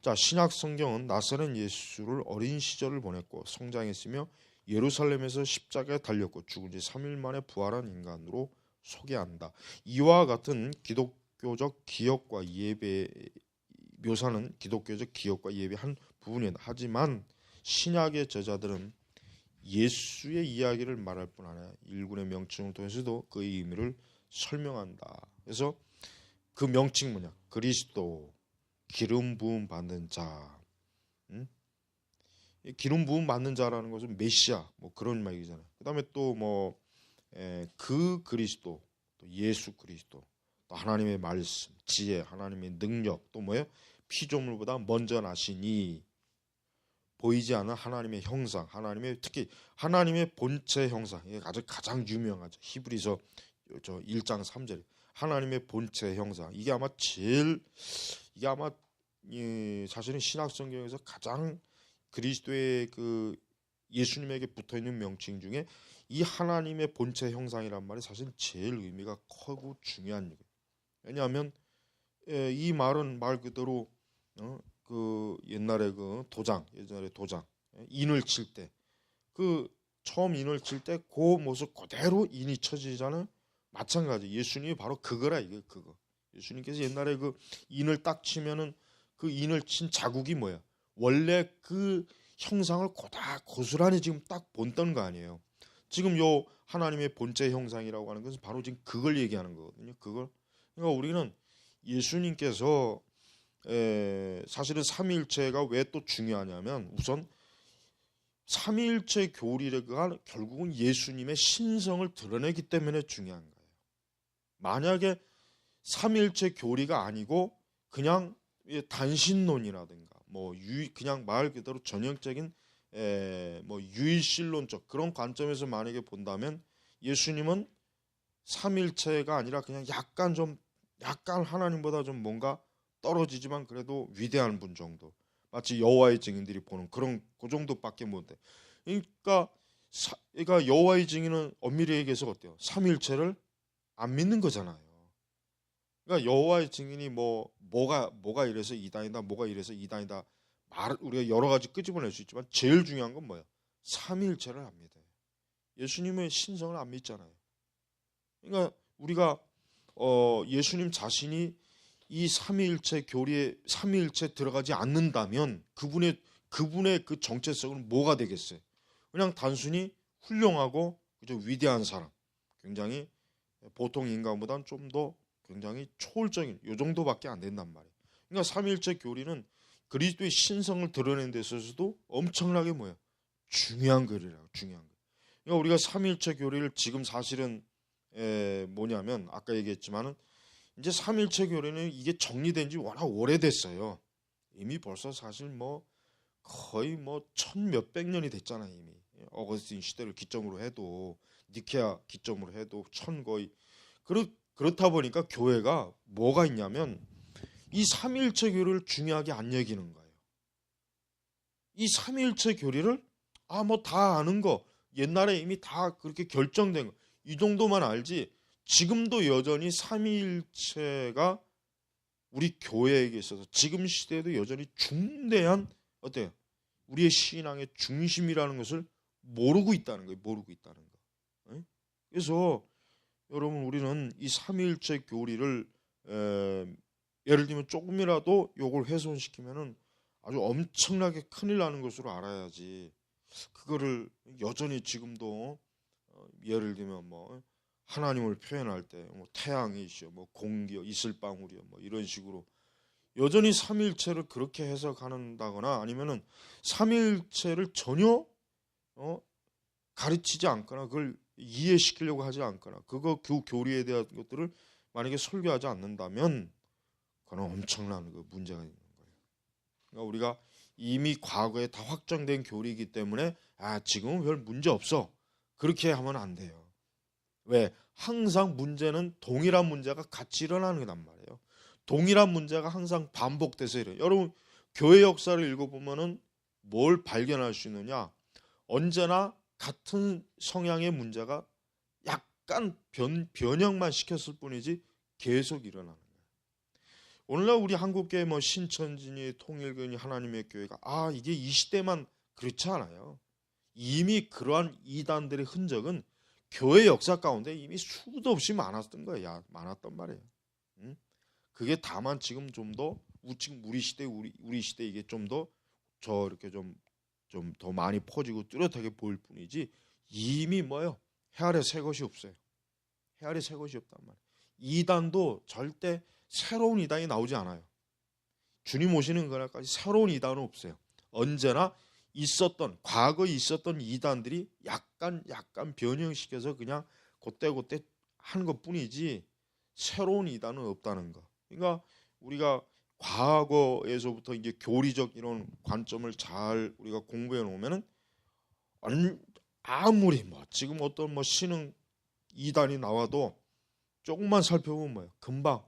자, 신약 성경은 나사렛 예수를 어린 시절을 보냈고 성장했으며 예루살렘에서 십자가에 달렸고 죽은 지 3일 만에 부활한 인간으로 소개한다. 이와 같은 기독교적 기억과 예배 묘사는 기독교적 기억과 예배 한 부분이다. 하지만 신약의 저자들은 예수의 이야기를 말할 뿐 아니라 일군의 명칭을 통해서도 그의 의미를 설명한다. 그래서 그 명칭 뭐냐? 그리스도, 기름 부음 받는 자. 기름 부음 받는 자라는 것은 메시아 뭐 그런 말이잖아요. 그다음에 또 뭐 그 그리스도, 또 예수 그리스도, 또 하나님의 말씀, 지혜, 하나님의 능력, 또 뭐예요? 피조물보다 먼저 나시니 보이지 않는 하나님의 형상, 하나님의 특히 하나님의 본체 형상, 이게 가장 유명하죠. 히브리서 1장 3절 하나님의 본체 형상. 이게 아마 사실은 신약 성경에서 가장 그리스도의 그 예수님에게 붙어 있는 명칭 중에 이 하나님의 본체 형상이란 말이 사실 제일 의미가 크고 중요한 얘기예요. 왜냐하면 이 말은 말 그대로 그 옛날에 예전에 도장 인을 칠 때 그 처음 인을 칠 때 그 모습 그대로 인이 쳐지잖아요. 마찬가지 예수님이 바로 그거라 이게 그거. 예수님께서 옛날에 그 인을 딱 치면은 그 인을 친 자국이 뭐야? 원래 그 형상을 고스란히 지금 딱 본던 거 아니에요. 지금 요 하나님의 본체 형상이라고 하는 것은 바로 지금 그걸 얘기하는 거거든요. 그걸. 그러니까 우리는 예수님께서 사실은 삼위일체가 왜 또 중요하냐면 우선 삼위일체 교리가 결국은 예수님의 신성을 드러내기 때문에 중요한 거예요. 만약에 삼위일체 교리가 아니고 그냥 단신론이라든가 뭐 그냥 말 그대로 전형적인 뭐 유일신론적 그런 관점에서 만약에 본다면 예수님은 삼일체가 아니라 그냥 약간 하나님보다 좀 뭔가 떨어지지만 그래도 위대한 분 정도. 마치 여호와의 증인들이 보는 그런 그 정도밖에 못 돼. 그러니까 여호와의 증인은 엄밀히 얘기해서 어때요? 삼일체를 안 믿는 거잖아요. 그러니까 여호와의 증인이 뭐가 이래서 이단이다, 뭐가 이래서 이단이다. 우리가 여러 가지 끄집어낼 수 있지만 제일 중요한 건 뭐야? 삼위일체를 안 믿어요. 예수님의 신성을 안 믿잖아요. 그러니까 우리가 예수님 자신이 이 삼위일체 교리에 삼위일체 들어가지 않는다면 그분의 그 정체성은 뭐가 되겠어요? 그냥 단순히 훌륭하고 그저 위대한 사람, 굉장히 보통 인간보다는 좀 더 굉장히 초월적인 요 정도밖에 안 된단 말이에요. 그러니까 삼위일체 교리는 그리스도의 신성을 드러내는 데 있어서도 엄청나게 중요한 거래요. 중요한 거. 그러니까 우리가 삼위일체 교리를 지금 사실은 뭐냐면 아까 얘기했지만은 이제 삼위일체 교리는 이게 정리된 지 워낙 오래됐어요. 이미 벌써 사실 거의 천 몇백 년이 됐잖아요. 이미 어거스틴 시대를 기점으로 해도 니케아 기점으로 해도 거의 그렇다 보니까 교회가 뭐가 있냐면 이 삼위일체 교리를 중요하게 안 여기는 거예요. 이 삼위일체 교리를 다 아는 거 옛날에 이미 다 그렇게 결정된 거 이 정도만 알지 지금도 여전히 삼위일체가 우리 교회에게 있어서 지금 시대에도 여전히 중대한 어때요? 우리의 신앙의 중심이라는 것을 모르고 있다는 거예요. 모르고 있다는 거. 그래서 여러분 우리는 이 삼위일체 교리를 예를 들면 조금이라도 요걸 훼손시키면은 아주 엄청나게 큰일 나는 것으로 알아야지. 그거를 여전히 지금도 예를 들면 하나님을 표현할 때 태양이시여 공기여 이슬방울이여 이런 식으로 여전히 삼위일체를 그렇게 해석한다거나 아니면은 삼위일체를 전혀 가르치지 않거나 그걸 이해시키려고 하지 않거나 그거 교리에 대한 것들을 만약에 설교하지 않는다면 그건 엄청난 문제가 있는 거예요. 그러니까 우리가 이미 과거에 다 확정된 교리이기 때문에 지금은 별 문제 없어 그렇게 하면 안 돼요. 왜? 항상 문제는 동일한 문제가 같이 일어나는 거란 말이에요. 동일한 문제가 항상 반복돼서 이래요. 여러분 교회 역사를 읽어보면은 뭘 발견할 수 있느냐? 언제나 같은 성향의 문제가 약간 변형만 시켰을 뿐이지 계속 일어나는 거예요. 오늘날 우리 한국교회 신천지니 통일교니 하나님의 교회가 이게 이 시대만 그렇지 않아요. 이미 그러한 이단들의 흔적은 교회 역사 가운데 이미 수도 없이 많았던 거예요. 많았단 말이에요. 그게 다만 지금 좀 더 우리 시대 이게 좀 더 이렇게 좀 더 많이 퍼지고 뚜렷하게 보일 뿐이지 이미 해 아래 새 것이 없어요. 해 아래 새 것이 없단 말이에요. 이단도 절대 새로운 이단이 나오지 않아요. 주님 오시는 그날까지 새로운 이단은 없어요. 언제나 과거에 있었던 이단들이 약간 변형시켜서 그냥 그때 한 것뿐이지 새로운 이단은 없다는 거. 그러니까 우리가 과거에서부터 이제 교리적 이런 관점을 잘 우리가 공부해 놓으면은 아무리 뭐 지금 어떤 뭐 신흥 이단이 나와도 조금만 살펴보면 뭐예요? 금방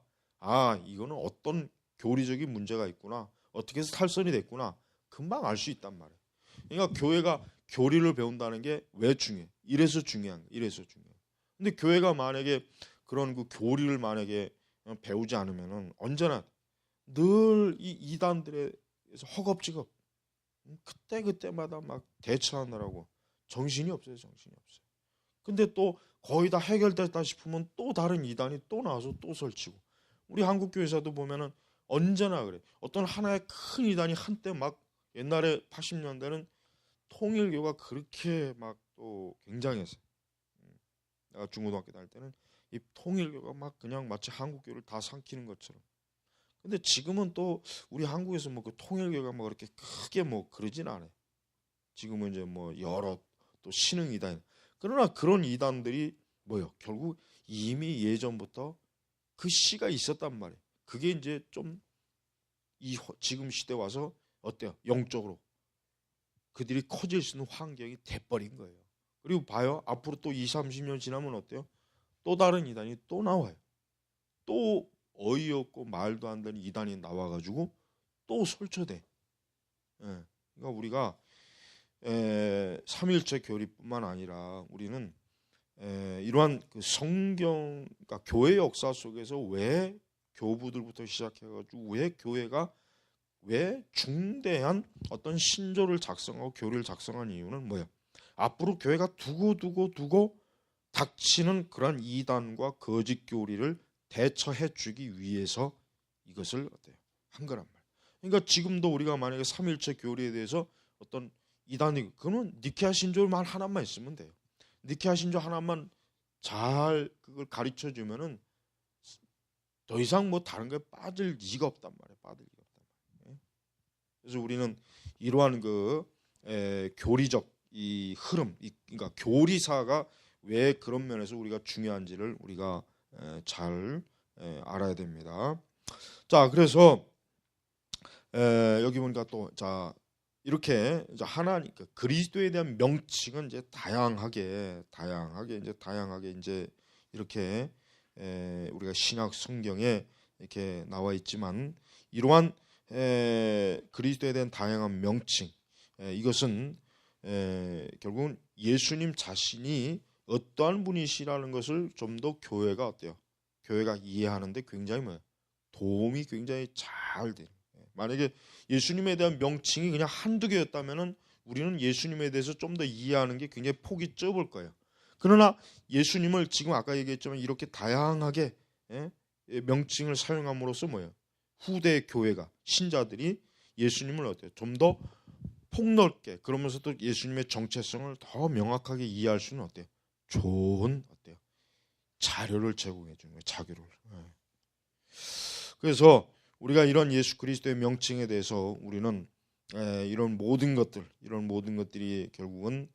이거는 어떤 교리적인 문제가 있구나. 어떻게 해서 탈선이 됐구나. 금방 알 수 있단 말이에요. 그러니까 교회가 교리를 배운다는 게 왜 중요해? 이래서 중요한 거예요. 이래서 중요해. 근데 교회가 만약에 그런 그 교리를 만약에 배우지 않으면은 언제나 늘 이 이단들에서 허겁지겁 그때마다 막 대처하느라고 정신이 없어요. 정신이 없어요. 근데 또 거의 다 해결됐다 싶으면 또 다른 이단이 또 나와서 또 설치고 우리 한국 교회사도 보면은 언제나 그래. 어떤 하나의 큰 이단이 한때 막 옛날에 80년대는 통일교가 그렇게 막 또 굉장했어요. 내가 중고등학교 다닐 때는 이 통일교가 막 그냥 마치 한국교를 다 삼키는 것처럼. 근데 지금은 또 우리 한국에서 뭐 그 통일교가 뭐 그렇게 크게 뭐 그러진 않아요. 지금은 이제 뭐 여러 또 신흥 이단. 그러나 그런 이단들이 뭐요? 결국 이미 예전부터 그 씨가 있었단 말이에요. 그게 이제 좀 이 지금 시대 와서 어때요? 영적으로 그들이 커질 수 있는 환경이 돼버린 거예요. 그리고 봐요. 앞으로 또 20, 30년 지나면 어때요? 또 다른 이단이 또 나와요. 또 어이없고 말도 안 되는 이단이 나와가지고 또 설쳐돼. 예. 그러니까 우리가 삼일체 교리뿐만 아니라 우리는 이러한 그 성경, 그러니까 교회 역사 속에서 왜 교부들부터 시작해가지고 왜 중대한 어떤 신조를 작성하고 교리를 작성한 이유는 뭐예요? 앞으로 교회가 두고 닥치는 그런 이단과 거짓 교리를 대처해주기 위해서 이것을 어때요? 한 거란 말이에요. 그러니까 지금도 우리가 만약에 삼일체 교리에 대해서 어떤 이단이 그러면 니케아 신조만 하나만 있으면 돼요. 니케아 신조 하나만 잘 그걸 가르쳐 주면은 더 이상 뭐 다른 거에 빠질 이가 없단 말이에요. 빠질 이가 없단 말이에요. 그래서 우리는 이러한 그 교리적 이 흐름, 그러니까 교리사가 왜 그런 면에서 우리가 중요한지를 우리가 잘 알아야 됩니다. 자, 그래서 여기 보니까 또 자 이렇게 이제 하나님 그리스도에 대한 명칭은 이제 다양하게 이제 이렇게 우리가 신약 성경에 이렇게 나와 있지만 이러한 그리스도에 대한 다양한 명칭 이것은 결국은 예수님 자신이 어떠한 분이시라는 것을 좀 더 교회가 어때요? 교회가 이해하는데 굉장히 도움이 굉장히 잘 돼요. 만약에 예수님에 대한 명칭이 그냥 한두 개였다면은 우리는 예수님에 대해서 좀 더 이해하는 게 굉장히 폭이 좁을 거예요. 그러나 예수님을 지금 아까 얘기했지만 이렇게 다양하게 명칭을 사용함으로써 뭐예요? 후대 교회가 신자들이 예수님을 어때요? 좀 더 폭넓게 그러면서도 예수님의 정체성을 더 명확하게 이해할 수는 어때요? 좋은 어때요? 자료를 제공해 주는 거예요. 자료를. 그래서 우리가 이런 예수 그리스도의 명칭에 대해서 우리는 이런 모든 것들이 결국은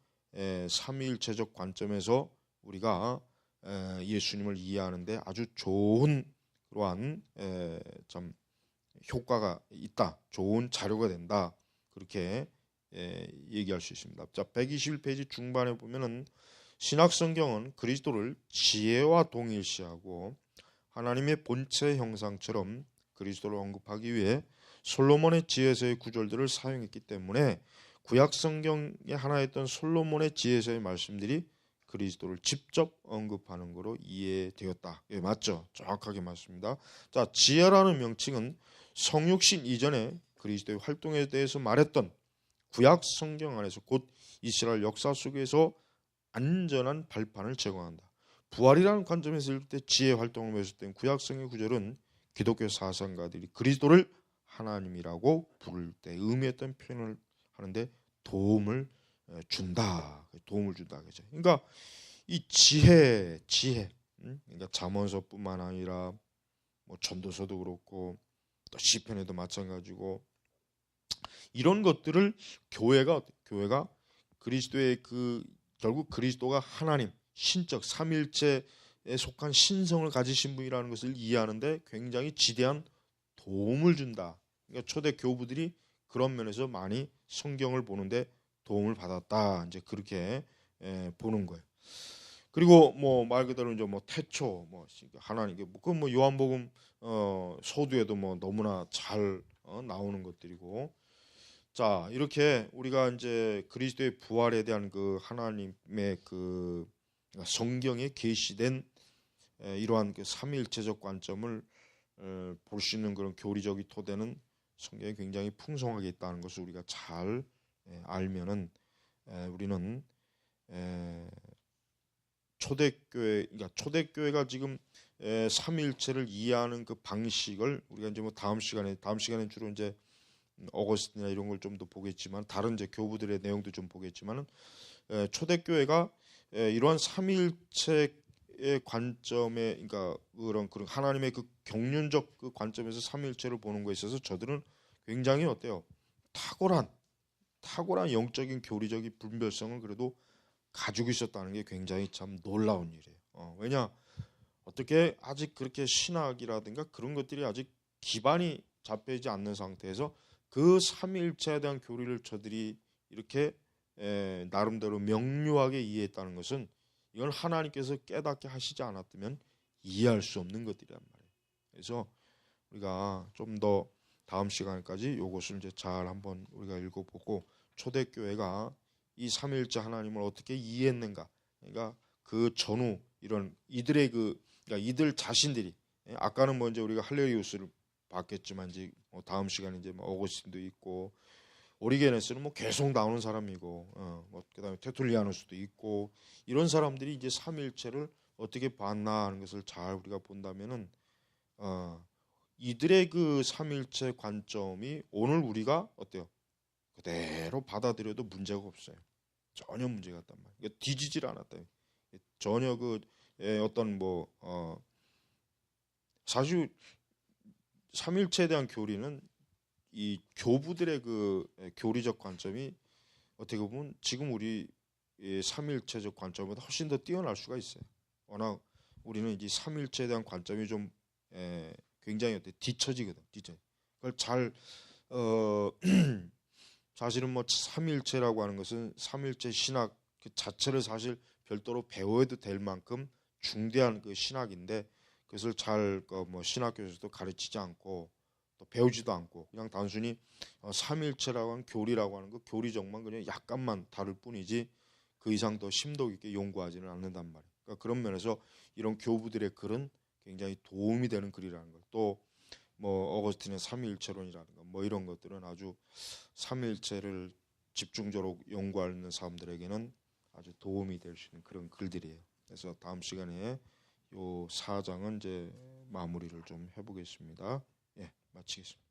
삼위일체적 관점에서 우리가 예수님을 이해하는데 아주 좋은 그러한 참 효과가 있다, 좋은 자료가 된다 그렇게 얘기할 수 있습니다. 자, 121페이지 중반에 보면은 신약성경은 그리스도를 지혜와 동일시하고 하나님의 본체 형상처럼 그리스도를 언급하기 위해 솔로몬의 지혜서의 구절들을 사용했기 때문에 구약 성경의 하나였던 솔로몬의 지혜서의 말씀들이 그리스도를 직접 언급하는 것으로 이해되었다. 예, 맞죠? 정확하게 맞습니다. 자, 지혜라는 명칭은 성육신 이전에 그리스도의 활동에 대해서 말했던 구약 성경 안에서 곧 이스라엘 역사 속에서 안전한 발판을 제공한다. 부활이라는 관점에서 볼 때 지혜 활동을 맺을 때 구약성의 구절은 기독교 사상가들이 그리스도를 하나님이라고 부를 때 의미했던 표현을 하는데 도움을 준다. 그죠? 그러니까 이 지혜, 그러니까 잠언서뿐만 아니라 뭐 전도서도 그렇고 또 시편에도 마찬가지고 이런 것들을 교회가 그리스도의 결국 그리스도가 하나님 신적 삼일체에 속한 신성을 가지신 분이라는 것을 이해하는데 굉장히 지대한 도움을 준다. 그러니까 초대 교부들이 그런 면에서 많이 성경을 보는데 도움을 받았다. 이제 그렇게 보는 거예요. 그리고 뭐 말 그대로 이제 뭐 태초 뭐 하나님 그뭐 요한복음 서두에도 뭐 너무나 잘 나오는 것들이고 자 이렇게 우리가 이제 그리스도의 부활에 대한 그 하나님의 그 성경에 계시된 이러한 그 삼위일체적 관점을 볼 수 있는 그런 교리적인 토대는 성경에 굉장히 풍성하게 있다는 것을 우리가 잘 알면은 우리는 그러니까 초대교회가 지금 삼위일체를 이해하는 그 방식을 우리가 이제 뭐 다음 시간에 주로 이제 어거스틴이나 이런 걸 좀 더 보겠지만 다른 이제 교부들의 내용도 좀 보겠지만은 초대교회가 이러한 삼위일체의 관점에 그러니까 그런 하나님의 그 경륜적 그 관점에서 삼위일체를 보는 것에 있어서 저들은 굉장히 어때요? 탁월한 영적인 교리적인 분별성을 그래도 가지고 있었다는 게 굉장히 참 놀라운 일이에요. 왜냐 어떻게 아직 그렇게 신학이라든가 그런 것들이 아직 기반이 잡혀있지 않는 상태에서 그 삼위일체에 대한 교리를 저들이 이렇게 나름대로 명료하게 이해했다는 것은 이건 하나님께서 깨닫게 하시지 않았다면 이해할 수 없는 것들이란 말이에요. 그래서 우리가 좀 더 다음 시간까지 이것을 이제 잘 한번 우리가 읽어보고 초대교회가 이 삼위일체 하나님을 어떻게 이해했는가, 그러니까 그 전후 이런 이들의 그러니까 이들 자신들이 아까는 뭐 이제 우리가 할레리우스를 봤겠지만 이제 다음 시간에 이제 뭐 어거스틴도 있고 오리게네스는 뭐 계속 나오는 사람이고 뭐 그다음에 테툴리아누스도 있고 이런 사람들이 이제 삼위일체를 어떻게 봤나 하는 것을 잘 우리가 본다면은 이들의 그 삼위일체 관점이 오늘 우리가 어때요? 그대로 받아들여도 문제가 없어요. 전혀 문제가 없단 말이에요. 그러니까 뒤지질 않았다. 전혀 어떤 사실 삼일체에 대한 교리는 이 교부들의 그 교리적 관점이 어떻게 보면 지금 우리 삼일체적 관점보다 훨씬 더 뛰어날 수가 있어요. 워낙 우리는 이 삼일체에 대한 관점이 좀 굉장히 뒤처지거든. 그걸 잘 사실은 뭐 삼일체라고 하는 것은 삼일체 신학 그 자체를 사실 별도로 배워도 될 만큼 중대한 그 신학인데 그것을 잘 뭐 신학교에서도 가르치지 않고 또 배우지도 않고 그냥 단순히 삼일체라고 하는 교리라고 하는 그 교리적만 그냥 약간만 다룰 뿐이지 그 이상 더 심도 있게 연구하지는 않는단 말이에요. 그러니까 그런 면에서 이런 교부들의 글은 굉장히 도움이 되는 글이라는 걸. 또 뭐 어거스틴의 삼위일체론이라든가 뭐 이런 것들은 아주 삼위일체를 집중적으로 연구하는 사람들에게는 아주 도움이 될 수 있는 그런 글들이에요. 그래서 다음 시간에 요 4장은 이제 마무리를 좀 해보겠습니다. 예, 마치겠습니다.